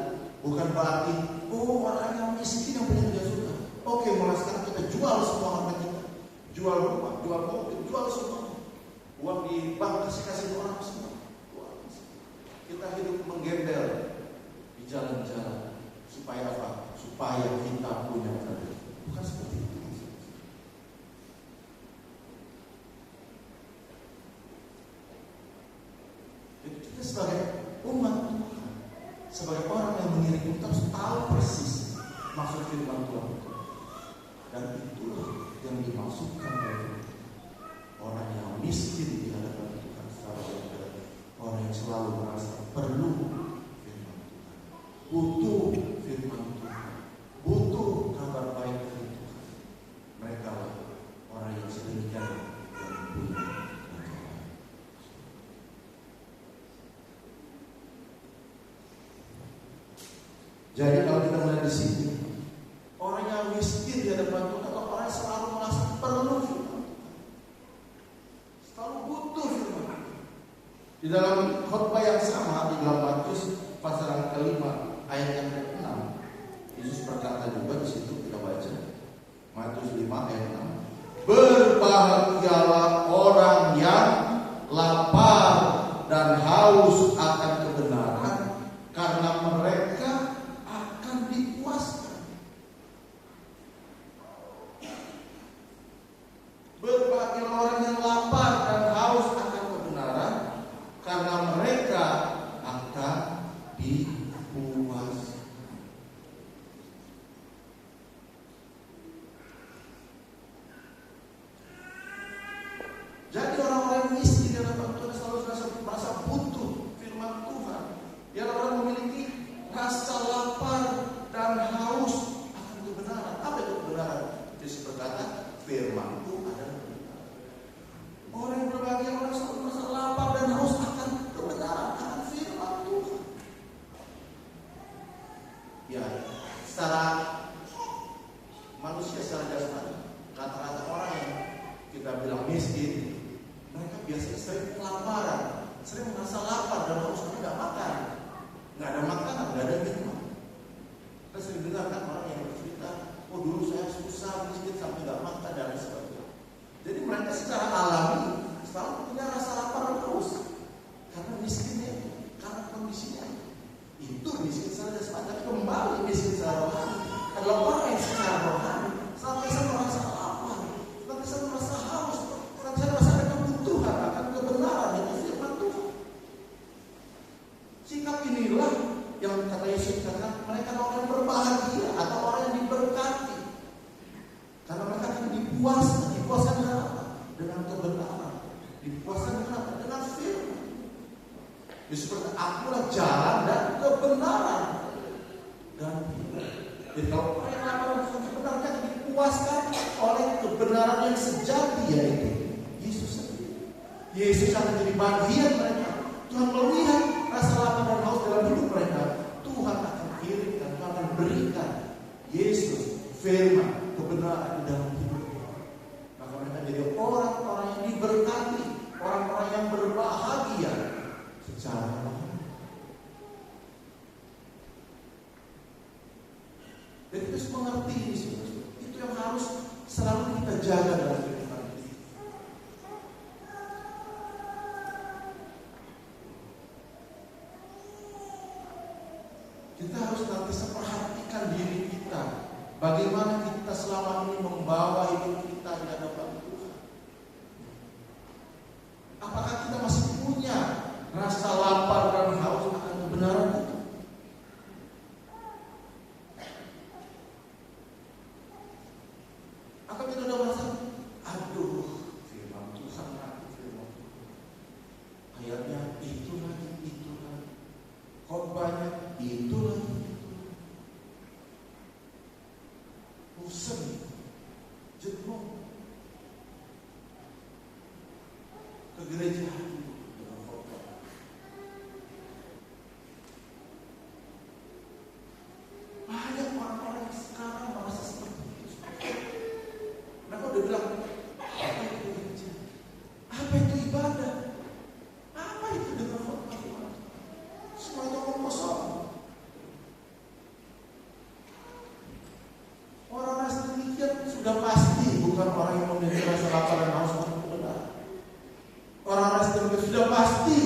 bukan berarti orang yang miskin yang punya kerajaan surga. Oke, mulai sekarang kita jual semua harta kita, jual rumah, jual mobil, jual semua. Uang di bank kasih orang semua. Kita hidup menggembel di jalan-jalan supaya apa? Supaya kita punya kerajaan. Bukan seperti itu. Jadi kita sebagai umat Tuhan, sebagai orang yang mengiring, kita harus tahu persis maksud firman Tuhan itu. Dan itulah yang dimaksudkan oleh orang yang miskin di hadapan Tuhan secara benar. Orang yang selalu merasa perlu firman Tuhan, butuh firman Tuhan, butuh kabar baik dari Tuhan. Mereka lah orang yang sedemikian yang punya kerajaan. Jadi kalau kita melihat di sini, orang yang miskin di hadapan Tuhan atau orang yang selalu merasa perlu firman Tuhan, selalu butuh firman Tuhan. Di dalam khotbah yang sama di dalam Matius pasal yang kelima ayat yang ke-6, Yesus berkata juga di situ, kita baca Matius 5 ayat 6. Berbahagialah orang yang lapar dan haus akan kebenaran, karena mereka akan dipuaskan. Berbahagialah orang yang lapar dan haus akan kebenaran, karena mereka akan dipuaskan. Jadi orang-orang miskin di hadapan Tuhan selalu merasa butuh firman Tuhan. Dia orang memiliki rasa lapar dan haus akan kebenaran. Apa itu kebenaran? Yesus berkata, firman-Ku adalah kebenaran. Orang yang berbahagia, orang selalu merasa lapar dan haus akan kebenaran, akan firman Tuhan. Ya, secara manusia, secara jasmani, rata-rata orang yang kita bilang miskin, mereka biasanya sering kelaparan, sering merasa lapar dan haus, tapi nggak makan, nggak ada makanan, nggak ada minuman. Kita sering dengar kan orang yang bercerita, oh dulu saya susah miskin sampai nggak makan dan sebagainya. Jadi mereka secara alami selalu punya rasa lapar dan haus karena miskinnya, karena kondisinya. Itu miskin secara jasmani, tapi kembali miskin secara rohani adalah orang yang secara rohani senantiasa merasa lapar, senantiasa merasa haus, senantiasa merasa ada kebutuhan akan kebenaran itu firman Tuhan. Sikap inilah yang kata Yesus katakan mereka orang yang berbahagia atau orang yang diberkati, karena mereka akan dipuaskan dengan apa? Dengan kebenaran, dipuaskan dengan apa? Dengan firman. Yesus berkata, akulah jalan dan kebenaran dan hidup. Jadi kalau orang yang lapar dan kebenarannya akan dipuaskan oleh kebenaran yang sejati, yaitu Yesus sendiri. Yesus akan jadi bagian mereka. Tuhan melihat rasa lapar dan haus dalam hidup mereka. Tuhan akan kirimkan, Tuhan akan berikan Yesus, firman, kebenaran di dalam hidup. Maka mereka jadi orang-orang yang diberkati, orang-orang yang berbahagia secara rohani. Dan kita harus mengerti ini semua. Itu yang harus selalu kita jaga dalam kehidupan kita. Kita harus nanti perhatikan diri kita Bagaimana kita selama ini membawa hidup kita di hadapan Tuhan? Apakah kita masih punya rasa lapar dan haus akan kebenaran itu? Atau kita udah merasa, aduh, firman Tuhan lagi, firman Tuhan. Ayatnya itu lagi, khotbahnya itu lagi. Bosan, jenuh. Ke gereja dengan khotbah. Banyak orang-orang sekarang merasa seperti itu. Mereka udah bilang, apa itu gereja? Apa itu ibadah? Apa itu dengan khotbah? Semua itu omong kosong. Orang-orang sedemikian sudah pasti bukan orang yang memiliki rasa lapar dan haus akan kebenaran. Orang-orang sedemikian sudah pasti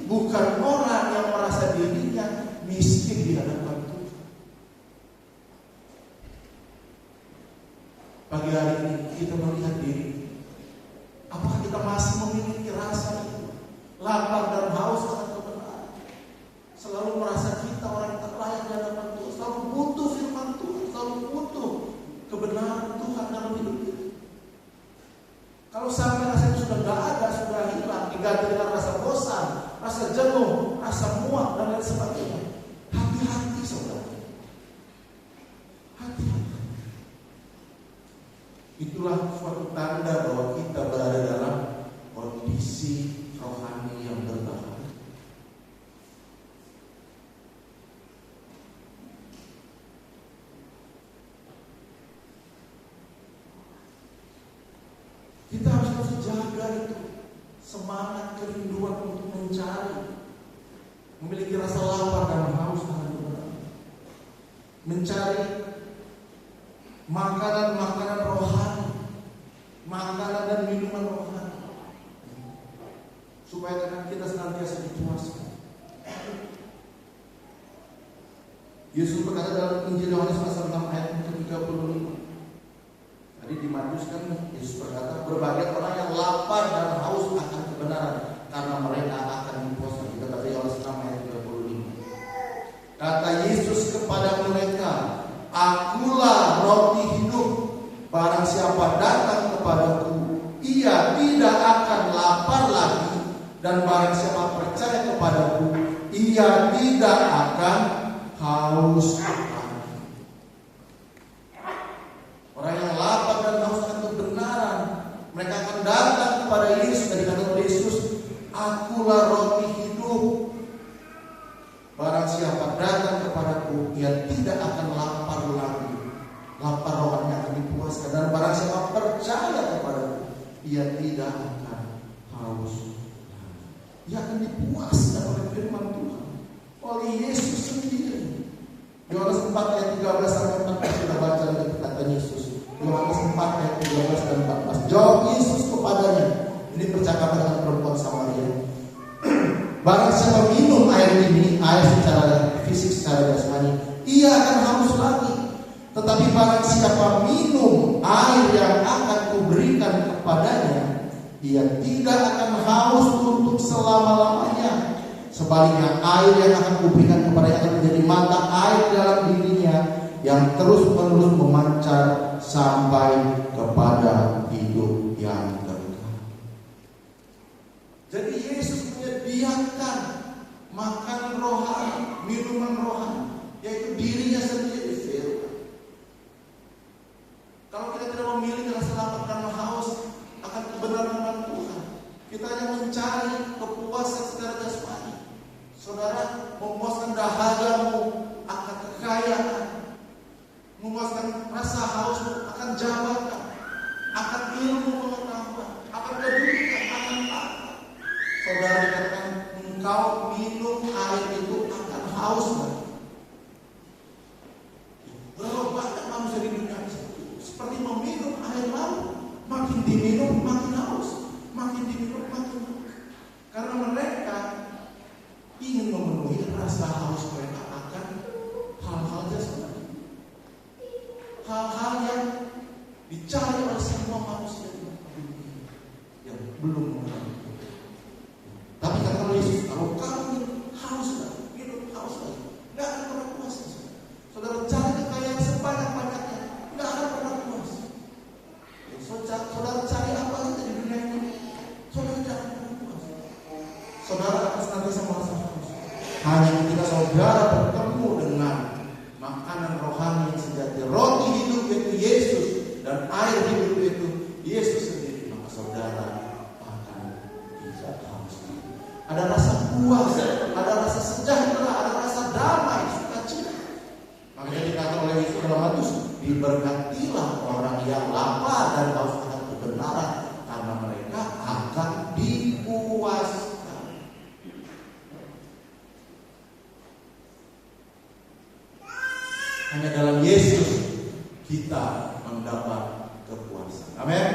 bukan orang yang merasa dirinya miskin di hadapan Tuhan. Pagi hari ini kita melihat diri. Apakah kita masih memiliki rasa itu? Lapar dan haus akan kebenaran. Selalu merasa kita orang yang tak layak di hadapan Tuhan. Selalu butuh firman Tuhan. Selalu butuh kebenaran Tuhan dalam hidup kita. Kalau sampai rasa itu sudah tidak ada, sudah hilang, diganti dengan rasa bosan, rasa jenuh, rasa muak dan lain sebagainya. Hati-hati saudara. Hati-hati. Itulah suatu tanda bahwa kita berada dalam kondisi rohani yang berbahaya. Kita harus jaga itu semangat kerinduan untuk mencari, memiliki rasa lapar dan haus akan kebenaran, mencari makanan-makanan rohani, makanan dan minuman rohani, supaya kita senantiasa dipuaskan. Yesus berkata dalam Injil Yohanes pasal 6 ayat 35. Tadi di Matius kan Yesus berkata, berbagai orang yang lapar dan haus akan kebenaran, karena mereka akan dipuaskan. Kita baca Yohanes 6 ayat 35. Kata Yesus kepada mereka, akulah roti hidup. Barang siapa datang kepadaku, ia tidak akan lapar lagi, dan barang siapa percaya kepadaku, ia tidak akan haus lagi. Orang yang lapar dan haus akan kebenaran, mereka akan datang kepada Yesus. Dari kata Yesus, akulah roti hidup. Barang siapa datang kepadaku, ia tidak akan lapar lagi. Lapar rohani akan dipuaskan. Dan barang siapa percaya kepadaku, ia tidak akan haus lagi. Ia akan dipuaskan oleh firman Tuhan, oleh Yesus sendiri. Yohanes 4 ayat 13 sampai 14 kita baca lagi perkataan Yesus. Yohanes 4 ayat 13 dan 14. Jawab Yesus kepadanya. Ini percakapan dengan perempuan Samaria. Barang siapa minum air ini, air secara fisik, secara jasmani, ia akan haus lagi. Tetapi barang siapa minum air yang akan kuberikan kepadanya, ia tidak akan haus untuk selama-lamanya. Sebaliknya, air yang akan kuberikan kepadanya akan menjadi mata air dalam dirinya, yang terus-menerus memancar sampai kepada hidup yang kekal. Jadi Yesus menyediakan makanan rohani, minuman rohani, yaitu dirinya sendiri. Kalau kita tidak memiliki rasa lapar dan haus akan kebenaran Tuhan, kita hanya mencari kepuasan secara jasmani. Saudara, memuaskan dahagamu akan kekayaan, memuaskan rasa hausmu akan jabatan, akan ilmu pengetahuan, akan kedudukan, akan harta. Saudara dikatakan, engkau minum air itu akan haus lagi. Berapa banyak manusia di dunia ini seperti meminum air laut, makin diminum makin haus, makin diminum makin haus. Karena mereka ingin memenuhi rasa haus mereka akan Diberkatilah orang yang lapar dan haus akan kebenaran, karena mereka akan dipuaskan. Hanya dalam Yesus kita mendapat kepuasan. Amin.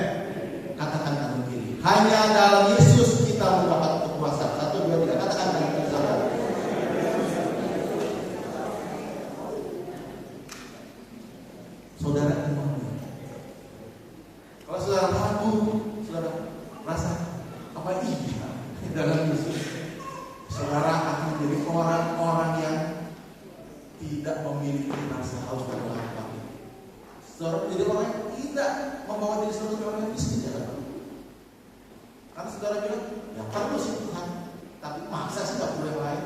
Katakan kanan kiri. Hanya dalam Yesus kita mendapat kepuasan. 1, 2, 3. Katakan kanan kiri. Saudara iman. Kalau saudara ragu, saudara rasa apa iya dalam Yesus, saudara akan menjadi orang-orang yang tidak memiliki rasa haus dan lapar. Saudara menjadi orang yang tidak membawa diri sebagai orang yang miskin. Karena saudara bilang, ya perlu sih Tuhan, tapi maksa sih gak perlu yang lain.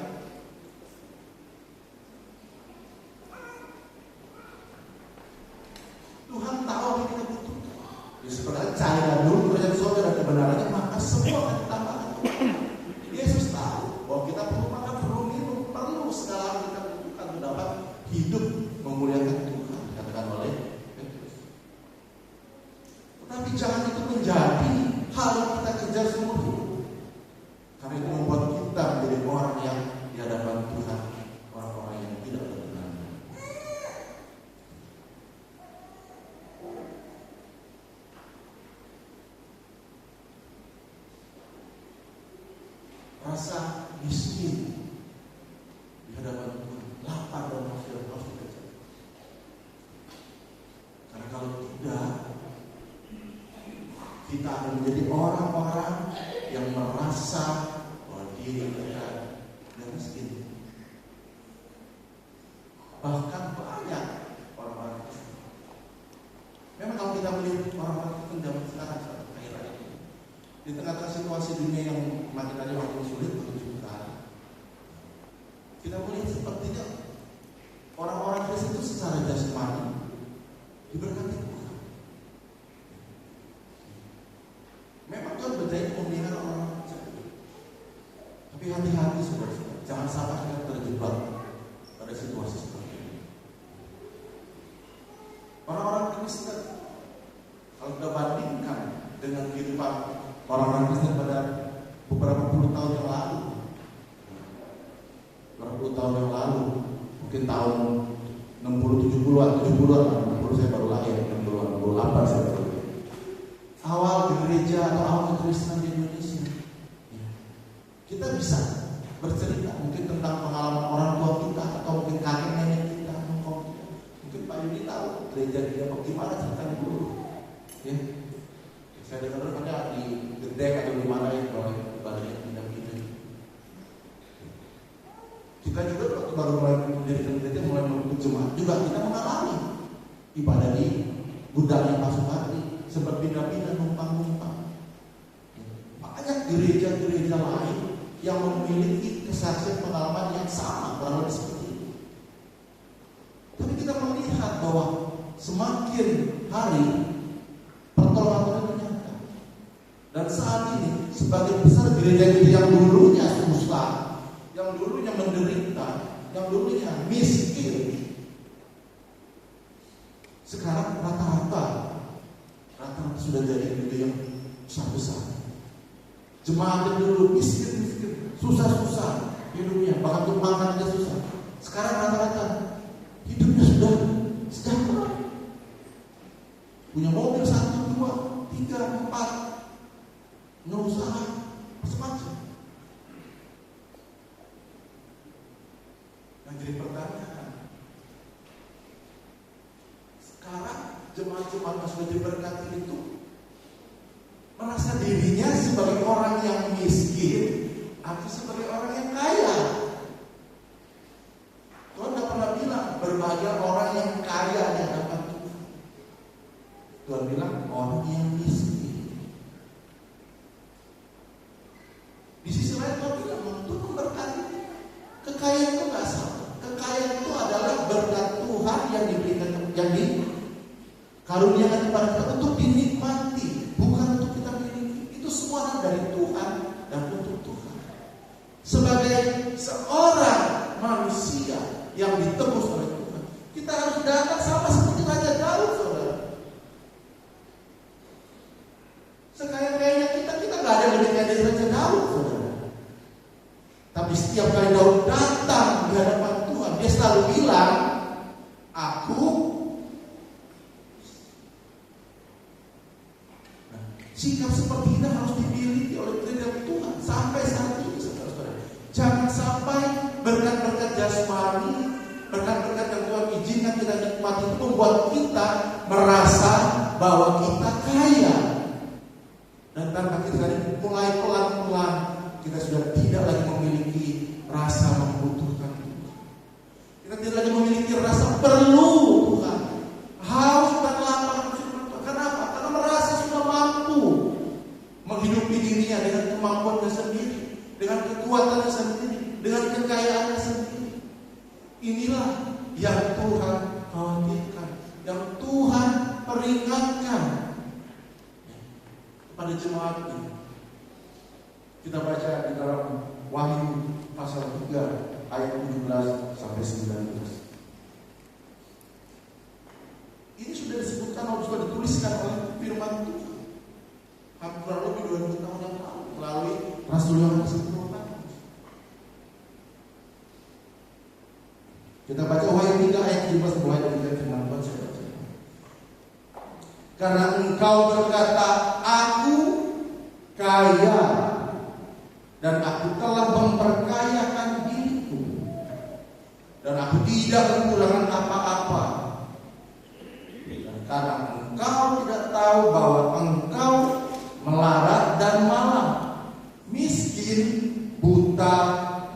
Tuhan tahu apa yang kita butuh. Ya sebenarnya carilah dulu kerajaan surga dan kebenarannya, maka semua akan ditambahkan. Yesus tahu bahwa kita perlu makan, perlu minum, perlu segala yang kita butuhkan untuk dapat hidup memuliakan Tuhan, dikatakan oleh Petrus. Tetapi jangan itu menjadi hal yang kita kejar seumur hidup, karena itu membuat kita menjadi orang yang di hadapan Tuhan, orang-orang yang tidak berkenan. Rasa miskin di hadapan Tuhan, lapar dan haus harus dikejar. Karena kalau tidak, kita akan menjadi orang-orang yang merasa bahwa diri kita miskin. Bahkan banyak orang-orang miskin. Memang kalau kita melihat orang-orang itu zaman sekarang, akhir-akhir ini, di tengah-tengah situasi dunia yang makin hari makin sulit untuk kita, kita melihat sepertinya orang-orang Kristen itu secara jasmani diberkati Tuhan. Memang Tuhan berjaya membina orang-orang Kristen, tapi hati-hati saudara-saudara, jangan sampai kita terjebak pada situasi seperti ini. Orang-orang Kristen, kalau kita bandingkan dengan kehidupan orang-orang Kristen pada beberapa puluh tahun yang lalu, mungkin tahun 60-70-an, 60 saya baru lahir, 68 saya baru lahir. Awal gereja atau awal kekristenan di Indonesia, kita bisa bercerita mungkin tentang pengalaman orang tua kita atau mungkin kakek nenek kita, mungkin Pak Yudi tahu gereja dia bagaimana ceritanya dulu. Ya. Saya dengar ada di Gedek atau di mana yang ibadahnya pindah gitu. Kita juga waktu baru mulai mendirikan gereja, mulai membentuk jemaat, juga kita mengalami ibadah di gudangnya Pak Supardi, sempat pindah-pindah, numpang-numpang. Banyak gereja-gereja lain yang memiliki kesaksian pengalaman yang sama, kurang lebih seperti itu. Tapi kita melihat bahwa semakin hari pertolongan nyata. Dan saat ini sebagai besar gereja-gereja yang dulunya susah, yang dulunya menderita, yang dulunya miskin, sekarang rata-rata sudah jadi gereja yang besar-besar. Jemaat yang dulu miskin, susah-susah hidupnya, bahkan untuk makan aja susah. Sekarang rata-rata hidupnya sudah sejahtera. Punya mobil 1, 2, 3, 4, ngerusaha macam-macam. Yang jadi pertanyaan, sekarang jemaat-jemaat yang sudah diberkati itu merasa dirinya sebagai orang yang miskin atau sebagai orang yang kaya. Tuhan tidak pernah bilang berbahagia orang yang kaya di hadapan Tuhan. Tuhan bilang orang yang miskin. Di sisi lain Tuhan bilang untuk memberkati. Kekayaan itu nggak salah. Kekayaan itu adalah berkat Tuhan yang diberikan, yang dikaruniakan kepada kita untuk dinikmati, bukan untuk kita miliki. Itu semua dari Tuhan dan untuk Tuhan. Sebagai seorang manusia yang ditebus oleh Tuhan, kita harus datang sama seperti Raja Daud. Sikap seperti ini harus dimiliki oleh gereja Tuhan sampai saat ini, saudara-saudara. Jangan sampai berkat-berkat jasmani, berkat-berkat yang Tuhan izinkan kita nikmati itu membuat kita merasa bahwa kita kaya. Dan tanpa kita mulai pelan-pelan kita sudah tidak lagi memiliki rasa membutuhkan Tuhan. Kita tidak lagi memiliki rasa perlu Tuhan, haus dan lapar. Kenapa? Karena merasa sudah mampu menghidupi dirinya dengan kemampuannya sendiri, dengan kekuatannya sendiri, dengan kekayaannya sendiri. Inilah yang Tuhan khawatirkan, yang Tuhan peringatkan pada jemaat ini. Kita baca di dalam Wahyu pasal 3 ayat 17 sampai 19. Ini sudah disebutkan, sudah dituliskan oleh firman Tuhan hampir lebih 2000 tahun yang lalu melalui Rasul Yohanes. Kita baca Wahyu 3 ayat 17 mulai dari firman Tuhan saya baca. Karena engkau berkata, aku kaya dan aku telah memperkayakan diriku dan aku tidak kekurangan apa-apa. Karena engkau tidak tahu bahwa engkau melarat dan malang, miskin, buta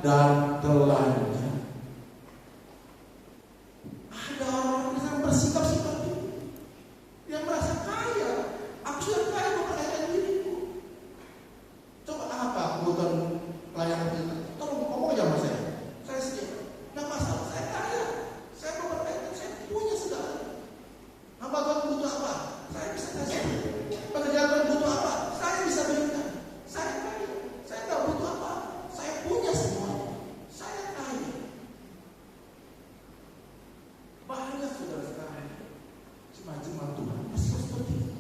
dan telanjang. Ada orang yang bersikap seperti itu, yang merasa kaya. Aku sudah kaya, memperkayakan diriku. Coba apa kebutuhan pelayanan kita? Tolong ngomong aja sama saya siap. Nggak masalah, saya kaya, saya memperkayakan, saya punya segala. Hamba Tuhan butuh apa? Saya bisa kasih. Pekerjaan Tuhan butuh apa? Saya bisa berikan. Saya kaya, saya nggak butuh apa. Saya punya semua. Saya kaya. Banyak saudara sekarang cuma Tuhan masih seperti itu.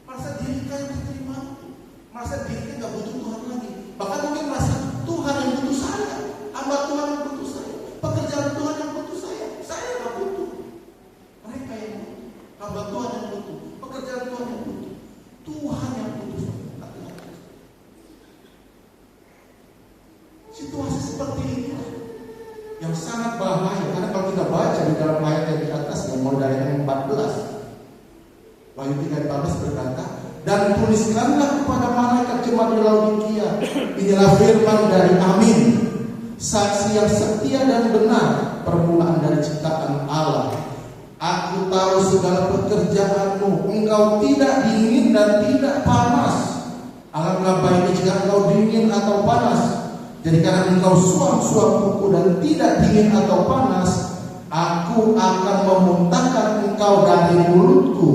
Merasa diri kaya menjadi mampu, merasa diri nggak butuh Tuhan lagi. Bahkan mungkin merasa Tuhan yang butuh saya, hamba Tuhan yang butuh saya, pekerjaan Tuhan yang butuh saya. Saya nggak butuh. Mereka yang butuh, hamba Tuhan yang butuh, pekerjaan Tuhan yang butuh, Tuhan yang butuh saya. Situasi seperti ini yang sangat bahaya, karena kalau kita baca di dalam ayat yang di atas, yang mulai dari ayat 14, Wahyu 3:14 berkata, dan tuliskanlah kepada malaikat jemaat di Laodikia, inilah firman dari Amin, saksi yang setia dan benar, permulaan dari ciptaan Allah. Aku tahu segala pekerjaanmu, engkau tidak dingin dan tidak panas. Alangkah baiknya jika engkau dingin atau panas. Jadi karena engkau suam-suam kuku dan tidak dingin atau panas, aku akan memuntahkan engkau dari mulutku.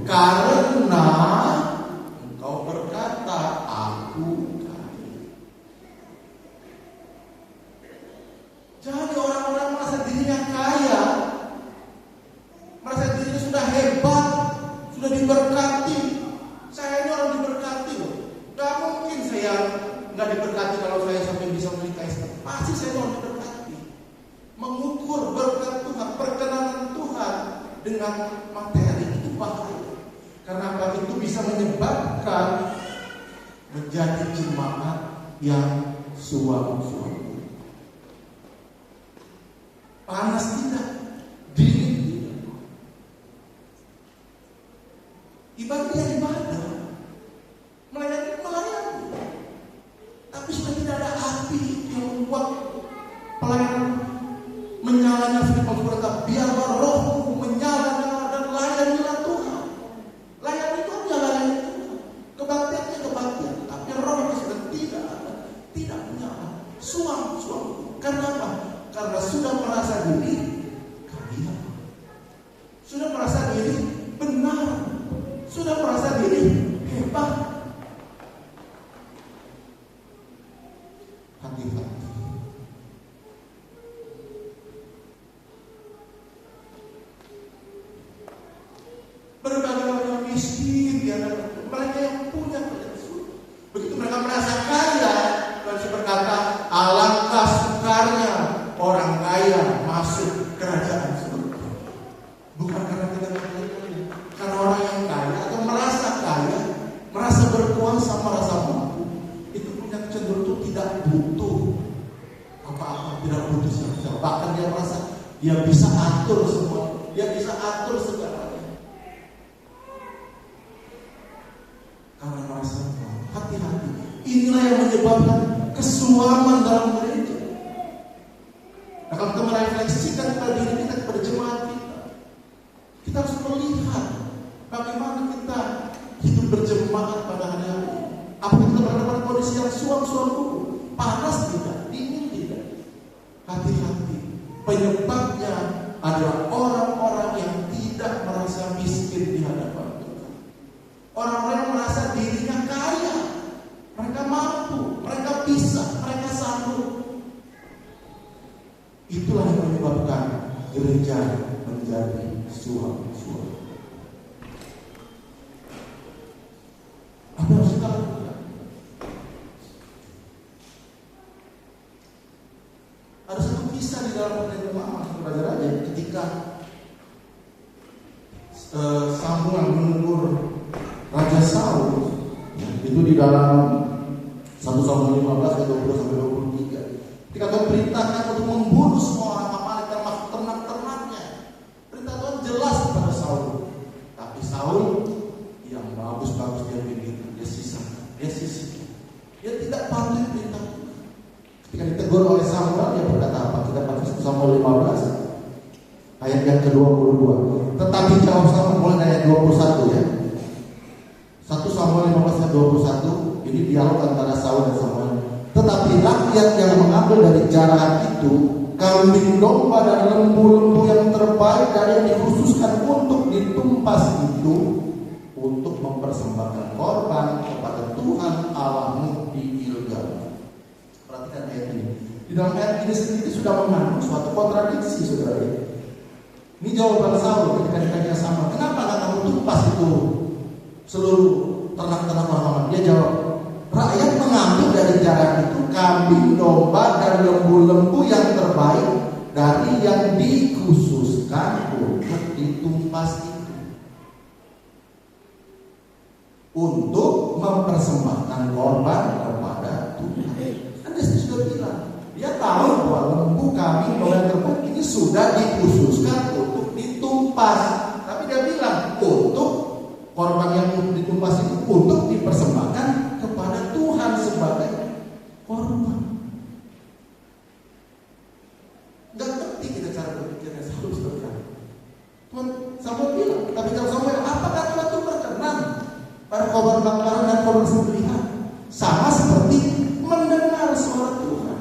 Karena engkau berkata, aku kaya. Jadi orang-orang merasa dirinya kaya, merasa dirinya sudah hebat, sudah diberkati. Saya ini orang diberkati loh. Gak mungkin saya nggak diberkati kalau saya sampai bisa menikah. Pasti saya orang diberkati. Mengukur berkat Tuhan, perkenanan Tuhan dengan materi itu bahaya. Karena apa? Itu bisa menyebabkan menjadi jemaat yang suam-suam. Panas tidak, dingin tidak. Ibadah ibadah, melayani. Tapi sudah tidak ada api yang membuat pelayanan menyalanya. Firman berkata, biarlah rohmu menyala dan layanilah Tuhan. Layani Tuhan, layani Tuhan. Kebaktiannya kebaktian, tapi rohnya sudah tidak menyala. Suam-suam. Karena apa? Karena sudah merasa diri kaya, sudah merasa diri benar, sudah merasa diri hebat. Hati-hati. Berbagai orang yang miskin, mereka yang punya surga. Begitu mereka merasa kaya, Tuhan berkata, alangkah sukarnya orang kaya masuk kerajaan surga. Bukan karena kita kaya, karena orang yang kaya atau merasa kaya, merasa bisa atur semua, dia bisa atur segalanya. Karena merasa hati-hati. Inilah yang menyebabkan kesuaman dalam gereja. Nah, kalau kita merefleksikan kepada diri kita, kepada jemaat kita harus melihat bagaimana kita hidup berjemaat pada hari-hari ini. Apakah kita berada pada kondisi yang suam-suam dulu, panas tidak, dingin tidak? Hati-hati. Penyebabnya adalah orang-orang yang tidak merasa miskin di hadapan Tuhan. Orang-orang yang merasa dirinya kaya, mereka mampu, mereka bisa, mereka sanggup. Itulah yang menyebabkan gereja menjadi suam-suam. Apa yang harus kita lakukan? Ada satu kisah di dalam Perjanjian Lama, belajar aja, ketika Samuel menegur Raja Saul, itu di dalam 1 Samuel 15 ayat 20 sampai 23. Ketika Tuhan perintahkan untuk membunuh semua orang Amalek termasuk ternak-ternaknya. Perintah Tuhan jelas kepada Saul. Tapi Saul yang bagus-bagus dia pikirkan, dia sisihkan. Dia tidak patuhi perintah Tuhan. Ketika ditegur oleh Samuel, dia berkata apa? Kita baca 1 Samuel 15 ayat yang ke-22. Tetapi jawab Samuel, mulai dari ayat 21 ya. 1 Samuel 15 ayat 21. Ini dialog antara Saul dan Samuel. Tetapi rakyat yang mengambil dari jarahan itu kambing domba dan lembu-lembu yang terbaik dari yang dikhususkan untuk ditumpas itu, untuk mempersembahkan korban kepada Tuhan Allahmu di Gilgal. Perhatikan ayat ini. Di dalam ayat ini sendiri sudah mengandung suatu kontradiksi, saudara. Ini jawaban Saul ketika ditanya sama, kenapa nggak kamu tumpas itu seluruh ternak-ternak orang-orang? Dia jawab, rakyat mengambil dari jarak itu kambing, domba, dan lembu-lembu yang terbaik dari yang dikhususkan untuk ditumpas itu, untuk mempersembahkan korban kepada Tuhan. Kan dia sudah bilang, dia tahu bahwa lembu, kambing, domba yang terbaik ini sudah dikhususkan untuk ditumpas. Tapi dia bilang, untuk korban yang ditumpas itu untuk dipersembahkan kepada Tuhan sebagai korban. Gak ngerti kita cara berpikirnya Saul seperti apa. Tuhan Samuel bilang, tapi kalau Samuel, apakah Tuhan itu berkenan pada korban bakaran dan korban sembelihan? Sama seperti mendengar suara Tuhan.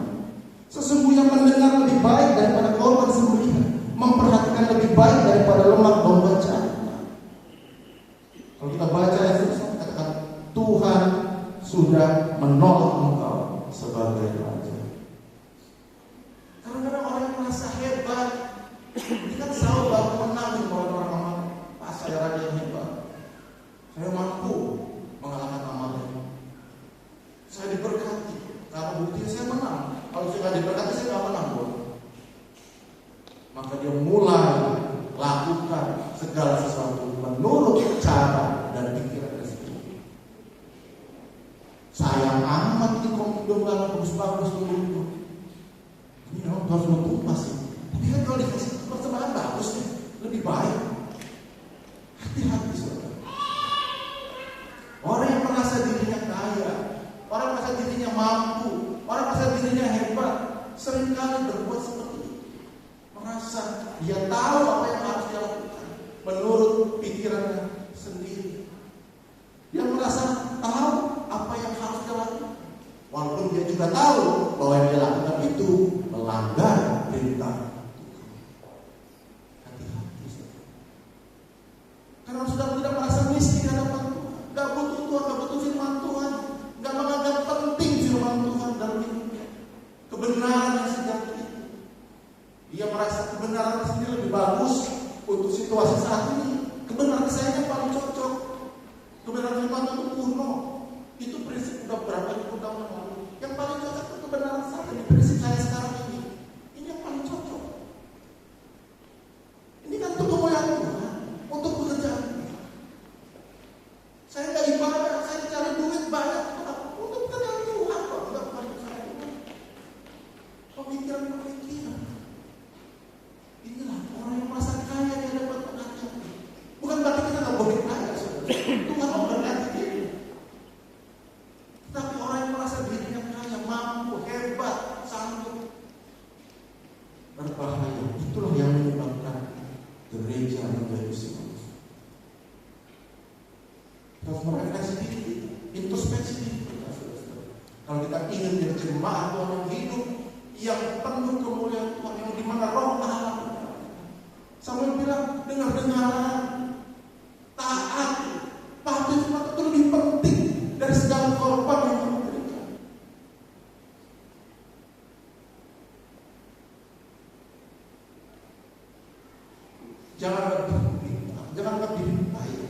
Sesungguhnya mendengar lebih baik daripada korban sembelihan, memperhatikan lebih baik daripada lemak domba jantan. Kalau kita baca ayat itu, katakan Tuhan sudah menolak engkau sebagai raja. Kadang-kadang orang yang merasa hebat, ini kan Saul baru menang orang-orang, Pak saya raja yang hebat, saya mampu mengalahkan Amalek, saya diberkati, karena buktinya saya menang. Kalau saya tidak diberkati saya tidak menang, bro. Maka dia mulai lakukan segala sesuatu menurut cara dan pikiran sendiri. Sayang amat di domba bagus-bagus dulu. Ini memang harus mentumpas sih. Tapi kan kalau dikasih persembahan bagus nih, lebih baik. Hati-hati saudara. Orang yang merasa dirinya kaya, orang yang merasa dirinya mampu, orang yang merasa dirinya hebat, seringkali berbuat seperti itu. Merasa dia tahu apa yang harus dia lakukan menurut pikirannya sendiri. Dia merasa tahu apa yang harus dia lakukan, walaupun dia juga tahu bahwa yang dia lakukan itu melanggar perintah Tuhan. Hati-hati saudara. Karena sudah tidak merasa miskin di hadapan Tuhan, gak butuh Tuhan, gak butuh firman Tuhan, gak menganggap penting firman Tuhan dalam hidupnya, kebenaran yang sejati itu. Dia merasa kebenaran sendiri lebih bagus untuk situasi saat ini. Kebenaran saya yang paling cocok. Kebenaran firman itu kuno. Itu prinsip udah berapa ribu tahun yang lalu. Yang paling cocok itu kebenaran saya di prinsip saya sekarang ini. Ini yang paling cocok. Ini kan untuk kemuliaan Tuhan, untuk pekerjaan Tuhan. Saya nggak ibadah, saya cari duit banyak untuk pekerjaan Tuhan kok, nggak banyak saya. Pemikiran. Inilah Samuel bilang, dengar-dengar, taat, patuh itu lebih penting dari segala korban yang kamu berikan. Jangan anggap diri baik,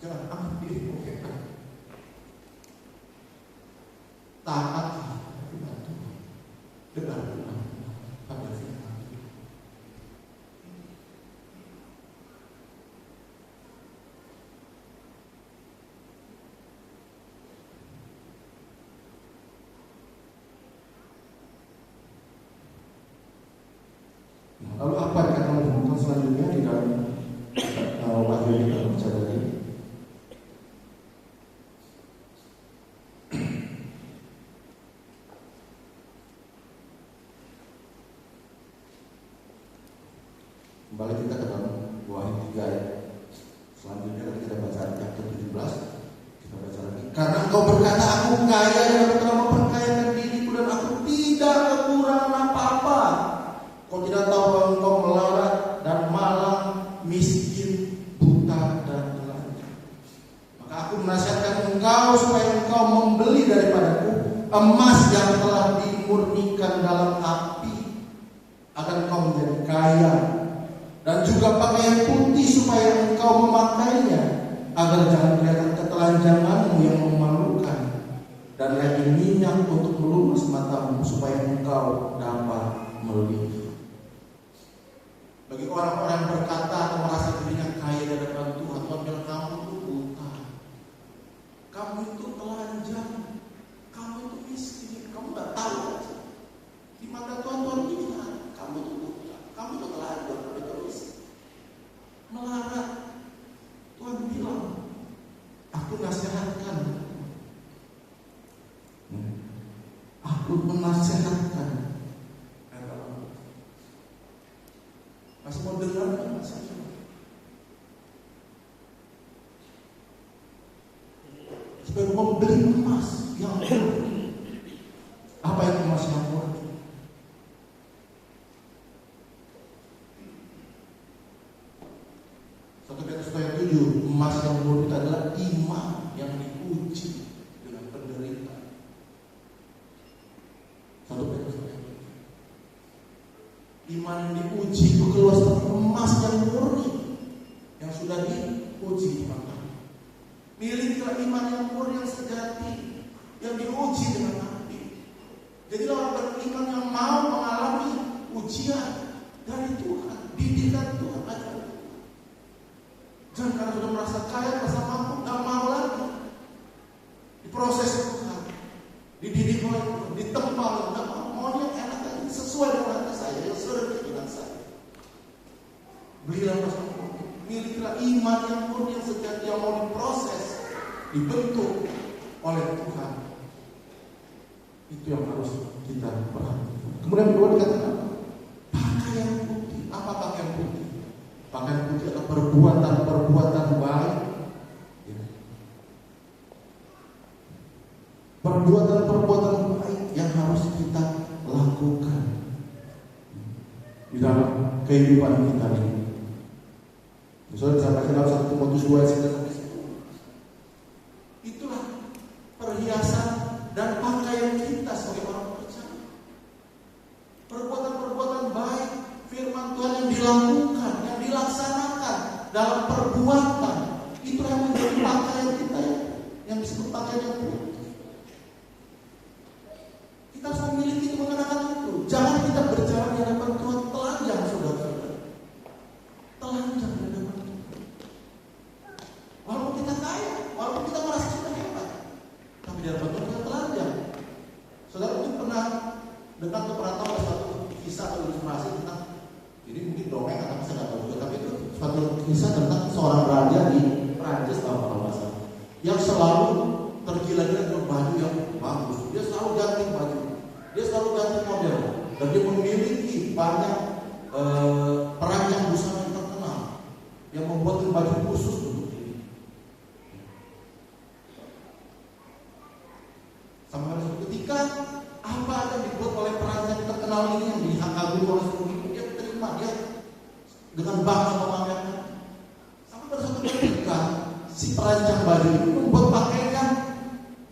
jangan anggap diri hebat. Taat, dengar pada firman. Lalu apa dikatakan Tuhan selanjutnya di dalam Wahyu yang kita baca tadi? Kembali kita ke dalam Wahyu 3 ayat selanjutnya, kalau kita baca ayat yang ke-17, kita baca lagi. Karena engkau berkata, aku kaya dan aku telah memperkayakan diriku dan aku tidak kekurangan apa-apa. Kau tidak tahu bahwa engkau melarat dan malang, miskin, buta dan telanjang. Maka aku menasihatkan engkau supaya engkau membeli daripadaku emas yang telah dimurnikan dalam api, agar engkau menjadi kaya, dan juga pakaian putih supaya engkau memakainya, agar jangan kelihatan ketelanjanganmu yang memalukan, dan lagi minyak untuk melumas matamu supaya engkau dapat melihat. Bagi orang-orang yang berkata atau merasa dirinya kaya di hadapan Tuhan, Tuhan bilang, kamu itu buta, kamu itu telanjang, kamu itu miskin, kamu gak tahu aja. Di mata Tuhan, Tuhan bilang, kamu itu buta, kamu itu telanjang, kamu itu miskin, melarat. Tuhan bilang, aku nasihatkan, aku menasihatkan. Masih mau dengar kan? Supaya membeli emas yang murni. Apa itu emas yang murni? Satu Petrus ayat 7, emas yang murni itu adalah iman yang diuji dengan penderitaan. Satu Petrus ayat 7. Iman yang diuji itu keluar seperti emas yang murni, yang sudah diuji di mata. Milikilah iman yang murni, yang sejati, yang diuji dengan api. Jadi orang beriman yang mau mengalami ujian dari Tuhan, didikan Tuhan, ajaran Tuhan. Jangan karena sudah merasa kaya, merasa mampu, gak mau lagi. Diproses Tuhan, dididik oleh Tuhan, ditempa oleh Tuhan, maunya enak lagi, sesuai dengan hati saya, yang sesuai dengan saya. Belilah emas yang murni, milikilah iman yang murni, yang sejati, yang mau diproses, dibentuk oleh Tuhan. Itu yang harus kita perhatikan. Kemudian kedua dikatakan pakaian putih. Apa pakaian putih? Pakaian putih adalah perbuatan baik. Perbuatan baik yang harus kita lakukan di dalam kehidupan kita ini. Misalnya disampaikan dalam 1 Timotius 2 ayat 9-10. Itulah perhiasan dan pakaian kita sebagai orang percaya. Perbuatan-perbuatan baik, firman Tuhan yang dilakukan, yang dilaksanakan dalam perbuatan, itu yang menjadi pakaian kita, yang disebut pakaian yang putih. Kita harus memiliki itu, mengenakan itu. Jangan kita berjalan di hadapan Tuhan telanjang, saudara-saudara. Telanjang di hadapan Tuhan. Walaupun kita kaya, walaupun kita merasa sudah hebat, tapi di hadapan Tuhan kita telanjang. Saudara mungkin pernah dengar atau pernah tahu ada suatu kisah atau ilustrasi tentang, jadi mungkin dongeng atau saya nggak tahu juga, tapi itu suatu kisah tentang seorang raja di Prancis kalau nggak salah, yang selalu tergila-gila dengan baju yang bagus. Dia selalu ganti baju, dia selalu ganti model, dan dia memiliki banyak perancang busana yang terkenal yang membuat baju khusus untuk ini. Sampai suatu ketika apa yang dibuat oleh perancang terkenal ini yang dihakimi oleh seluruh dunia, dia terima, dia dengan bangga bangga memamerkan. Sampai pada suatu ketika si perancang baju itu membuat pakaian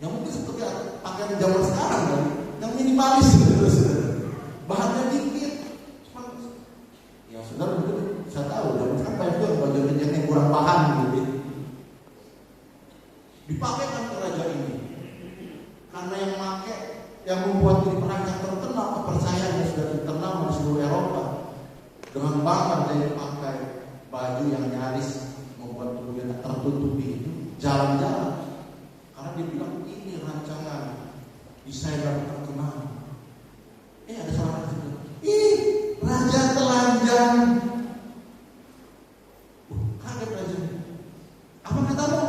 yang mungkin seperti pakaian zaman sekarang kan, yang minimalis saudara-saudara. Bahannya dikit. Ya saudara mungkin saya tahu zaman sekarang banyak juga baju yang kurang bahan gitu. Dipakaikan ke raja ini karena yang pakai, yang membuat ini perancang terkenal, kepercayaannya sudah terkenal di seluruh Eropa. Dengan bangga dia pakai baju yang nyaris membuat tubuhnya tertutupi itu jalan-jalan, karena dia bilang ini rancangan desainer terkenal. Ada seorang yang bilang, raja telanjang. Kaget raja. Apa katamu?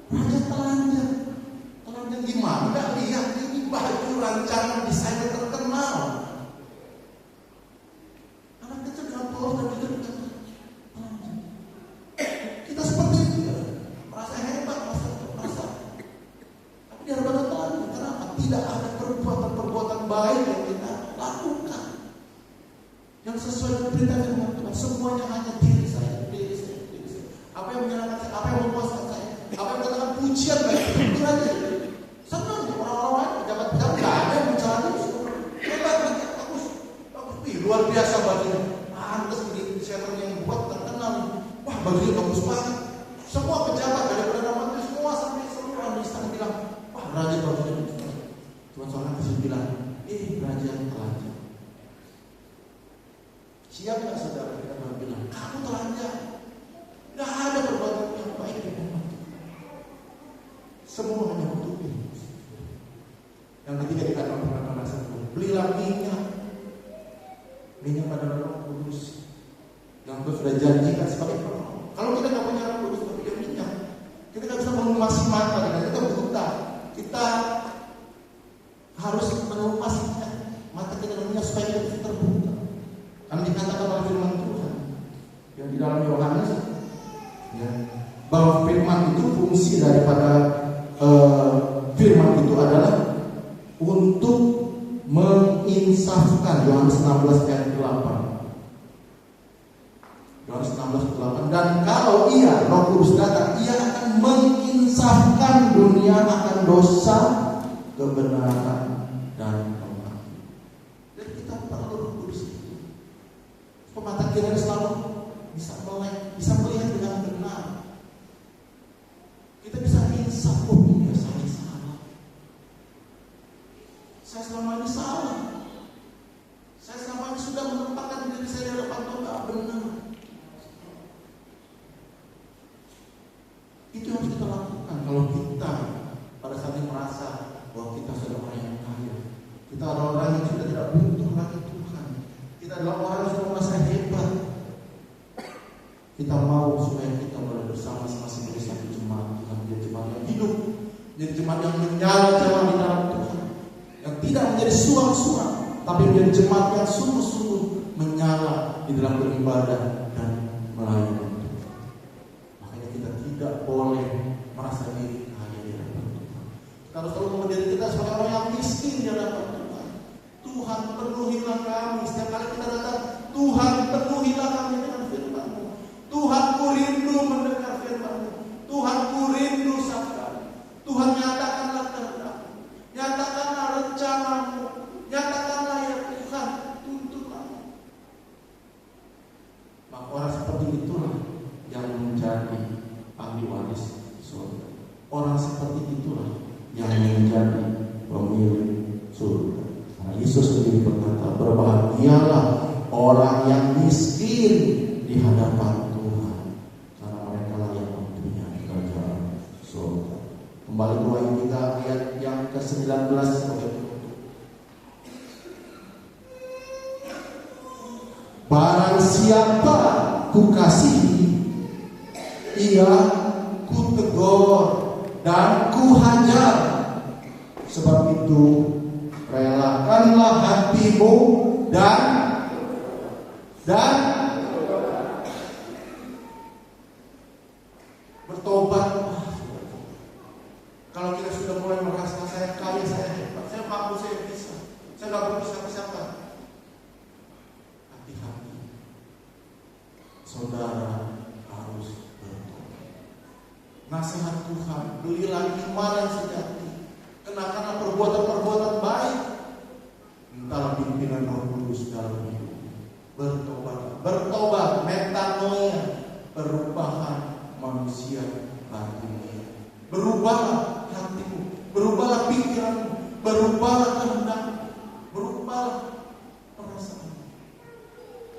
Raja telanjang. Telanjang gimana? Nggak lihat ini baju rancangan desainer terkenal. Anak kecil dengan polos dan juga telanjang. Kita seperti itu ya. Merasa hebat, merasa. Tapi dia adalah telanjang. Kenapa? Tidak ada perbuatan-perbuatan baik yang kita lakukan yang sesuai dengan perintah firman Tuhan. Semuanya hanya diri saya. Apa yang menyenangkan saya, apa yang memuaskan saya, apa yang mendatangkan pujian bagi itu aja. Senang orang-orang lain pejabat-pejabat nggak ada yang mencari. Hebat, bagus, luar biasa bajunya. Pantes ini desainer yang buat terkenal. Wah, bajunya bagus banget. Semua pejabat dari perdana menteri semua sampai seluruh orang di istana bilang, wah raja bajunya bagus banget. Cuma seorang kasih bilang, raja telanjang. Siap nggak saudara kita bilang, kamu telanjang. Nggak ada perbuatan yang baik di dalam itu. Semua hanya untuk ini. Yang ketiga dikatakan pada satu, belilah minyak pada Roh Kudus yang Tuhan sudah janjikan sebagai penolong. Kalau kita nggak punya Roh Kudus, tapi dia minyak, kita nggak bisa mengumasi mata, kita buta. Kita harus mengumasi mata kita dengan minyak supaya kita bisa terbuka. Karena dikatakan oleh firman Tuhan yang di dalam Yohanes, ya, bahwa firman itu fungsi daripada firman itu adalah untuk menginsafkan. Yohanes 16 ayat 8. Yohanes 16 ayat 8. Dan kalau ia, Roh Kudus datang, ia akan menginsafkan dunia akan dosa, kebenaran, dan kebenaran. Dan kita perlu Roh Kudus itu. Mata kita selalu bisa melihat dengan benar. Kita bisa insaf, saya salah. Saya selama ini salah. Saya selama ini sudah menempatkan diri saya di hadapan Tuhan tidak benar. Itu yang harus kita lakukan. Kalau kita pada saat ini merasa bahwa kita sudah orang yang kaya, kita adalah orang yang sudah tidak butuh lagi Tuhan, kita adalah orang yang sudah merasa hebat, kita mau supaya kita boleh bersama-sama menjadi satu jemaat Tuhan, menjadi jemaat yang hidup, menjadi jemaat yang menyala-nyala di dalam Tuhan, yang tidak menjadi suam-suam, tapi menjadi jemaat yang sungguh-sungguh menyala di dalam beribadah dan melayani Tuhan. Makanya kita tidak boleh merasa diri kaya di hadapan Tuhan. Kita harus selalu menjadi kita sebagai orang yang miskin di hadapan Tuhan. Tuhan penuhilah kami. Setiap kali kita datang, Tuhan penuhilah kami dengan firman-Mu. Tuhan ku rindu mendengar firman-Mu. Tuhan ku rindu sabda-Mu. Tuhan nyatakanlah kehendak-Mu. Nyatakanlah rencana-Mu. Nyatakanlah ya Tuhan tuntunan-Mu. Maka orang seperti itulah yang menjadi ahli waris surga. Orang seperti itulah yang menjadi pemilik surga. Nah, Yesus sendiri berkata, berbahagialah orang yang miskin di hadapan Tuhan, karena mereka lah yang mempunyai kerajaan surga. Kembali doain kita ayat yang ke-19 sebagai penutup. Barang siapa kukasihi, ia kutegur dan kuhajar. Sebab itu relakanlah hatimu dan bertobat. Kalau kita sudah mulai merasa saya kaya, saya hebat, saya mampu, saya bisa, saya nggak butuh siapa-siapa, hati-hati, saudara nasihat Tuhan, belilah iman yang sejati, kenakanlah perbuatan-perbuatan baik, mintalah pimpinan Roh Kudus dalam hidup. Bertobat, metanoia, perubahan manusia batinnya. Berubahlah hatimu, berubahlah pikiranmu, berubahlah kehendakmu, berubahlah perasaan.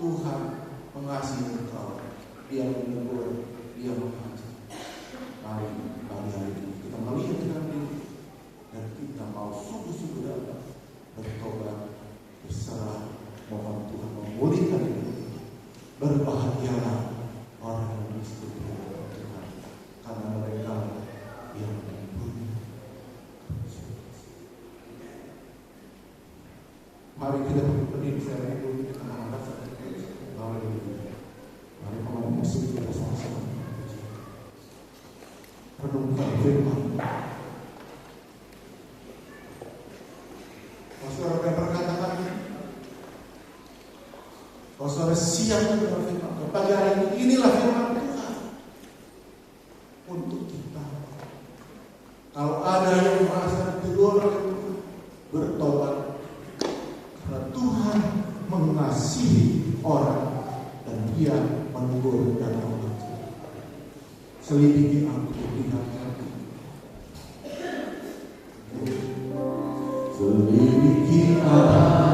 Tuhan mengasihi engkau, Dia menegur, Dia menghajar. Mari pagi hari ini kita melihat dengan diri dan kita mau sungguh-sungguh dapat bertobat, berserah, mohon Tuhan memulihkan hidup. Berbahagialah orang yang bersetia Tuhan, karena mereka yang mempunyai. Mari kita berdiri secara itu, kita mengangkat satu bahwa ini. Mari pemain musik kita sama-sama renungkan firman. Kalau saudara berkatakan, kalau saudara siap dengan firman, pagi hari ini inilah firman Tuhan untuk kita. Kalau ada yang merasa ditegur oleh Tuhan, bertobat. Karena Tuhan mengasihi orang dan Dia menegur dan mengajar. Selidiki aku, lihat hati. Selidiki aku.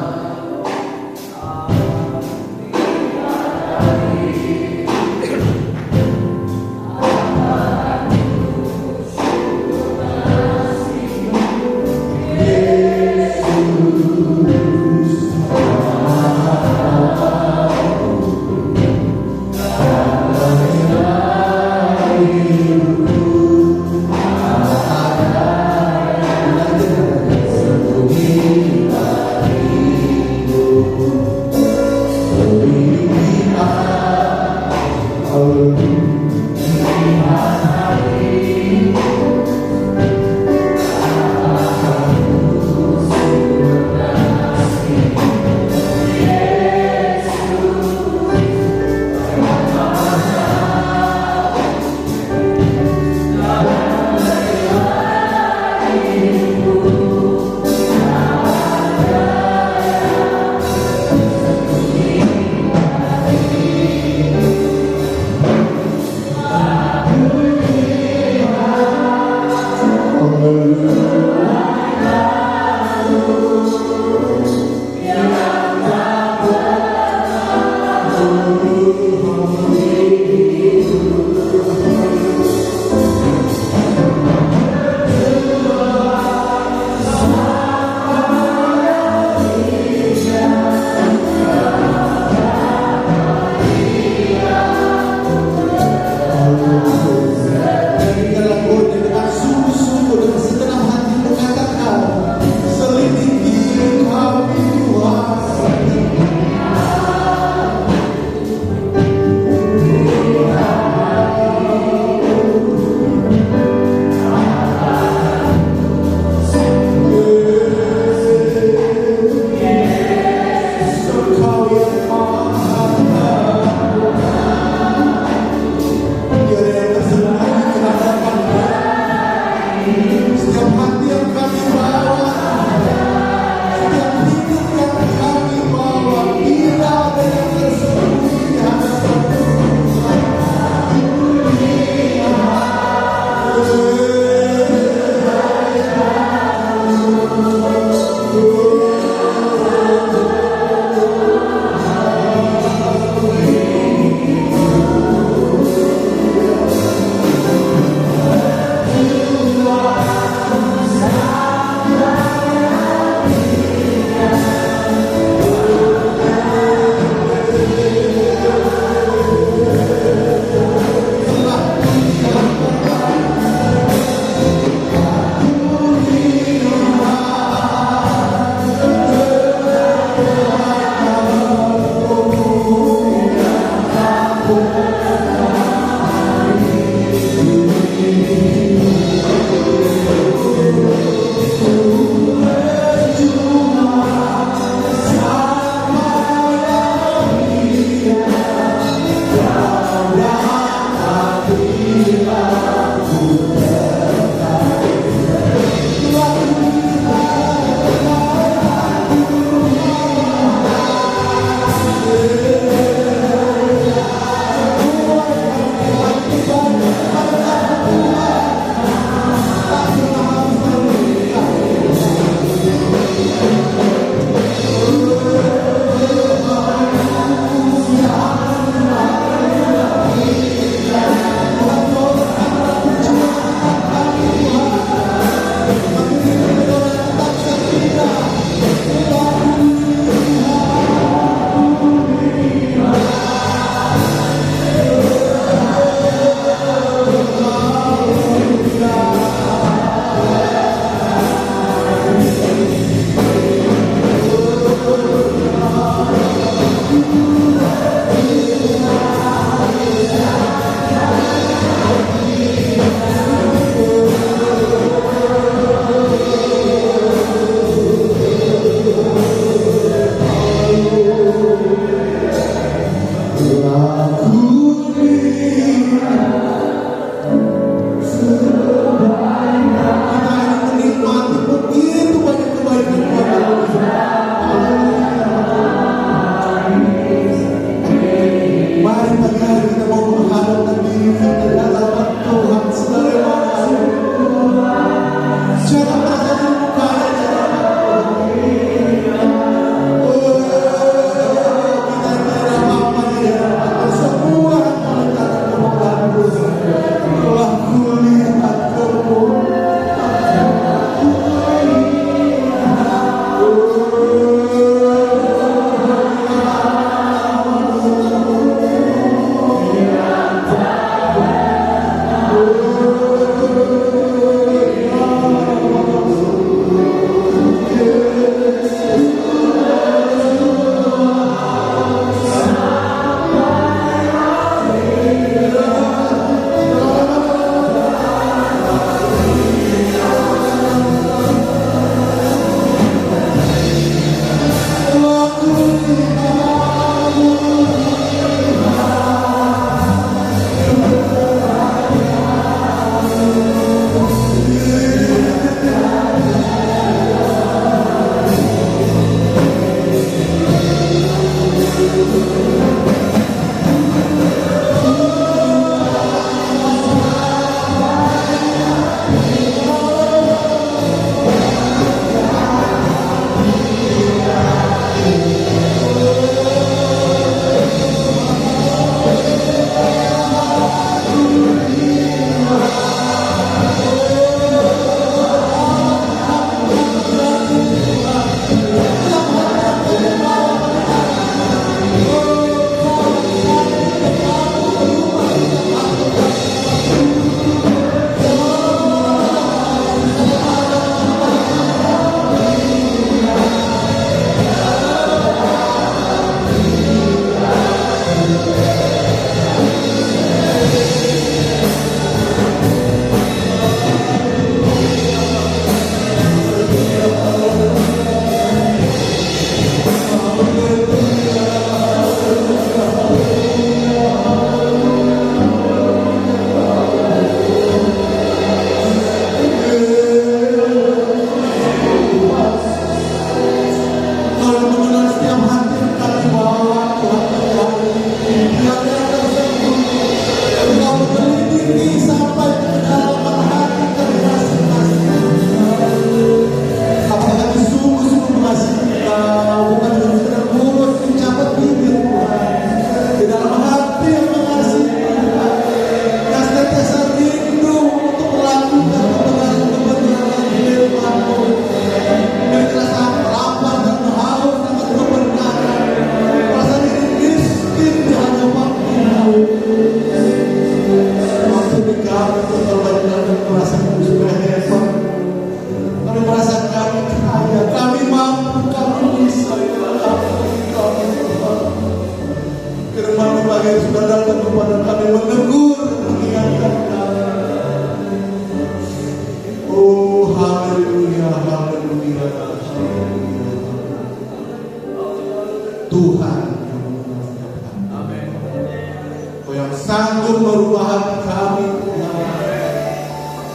sanggup merubah hati kami, Tuhan.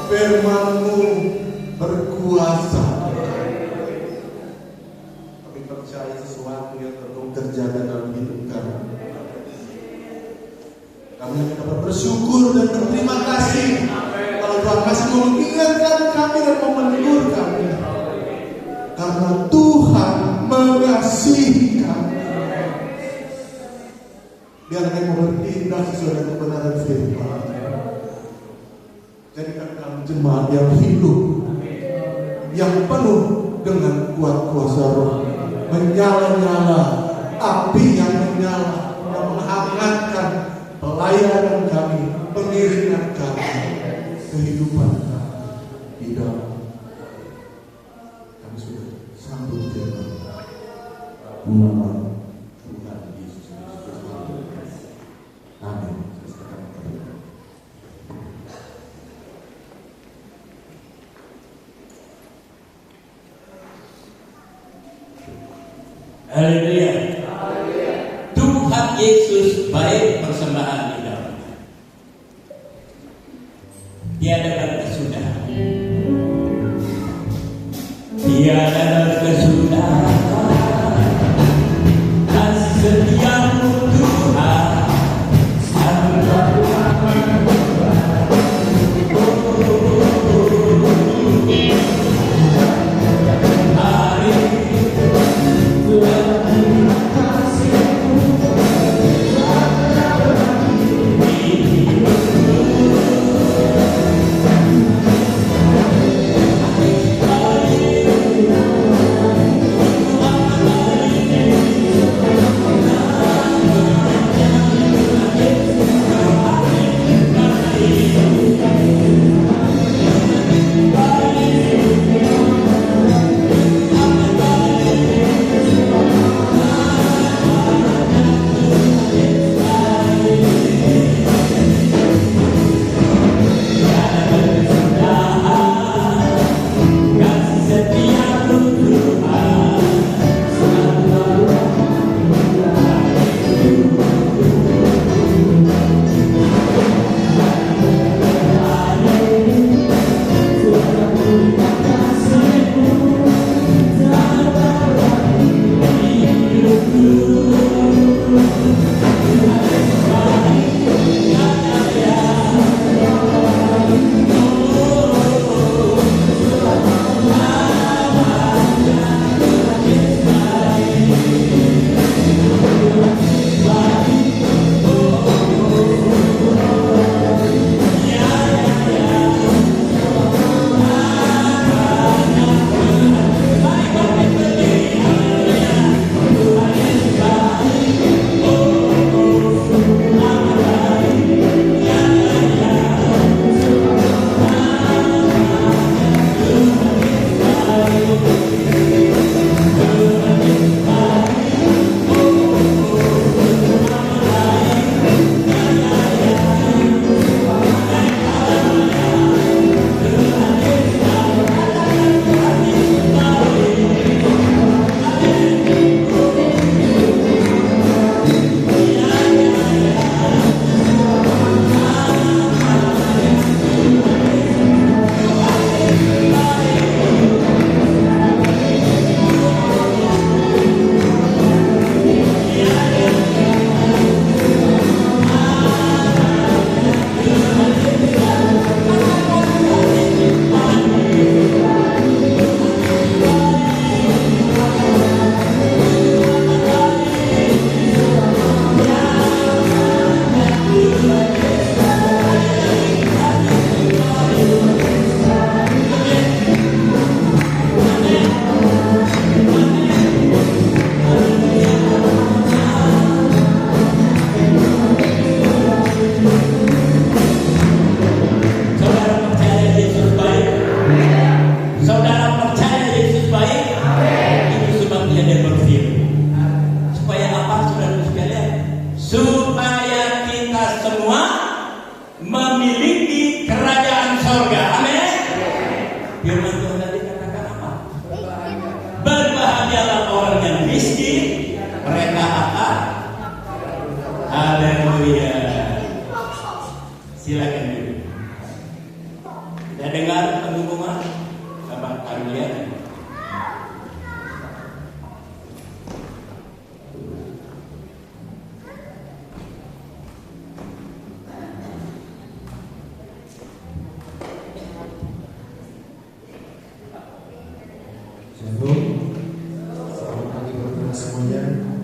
Firman-Mu berkuasa. Kami percaya sesuatu yang perlu terjadi dalam hidup kami. Kami hanya dapat bersyukur dan berterima kasih kalau Tuhan masih mengingatkan kami dan menegur kami. Karena Tuhan mengasihi kami. Biar kami mau bertindak sesuai dengan kebenaran firman. Jadikan kami jemaat yang hidup, yang penuh dengan kuat kuasa Roh, menyala-nyala, api yang menyala, yang menghangatkan pelayanan kami, pengiringan kami, kehidupan kami di dalam. Kami sudah sambut firman. Nama Tuhan Yesus Kristus. Amin. Haleluya. Tuhan Yesus baik, persembahan di dalamnya. Tiada kesudahan. Tiada kesudahan. Kasih setiamu Tuhan. Silakan dulu. Kita dengar pengumuman Bapak Arwian. Shalom. Selamat pagi buat semuanya.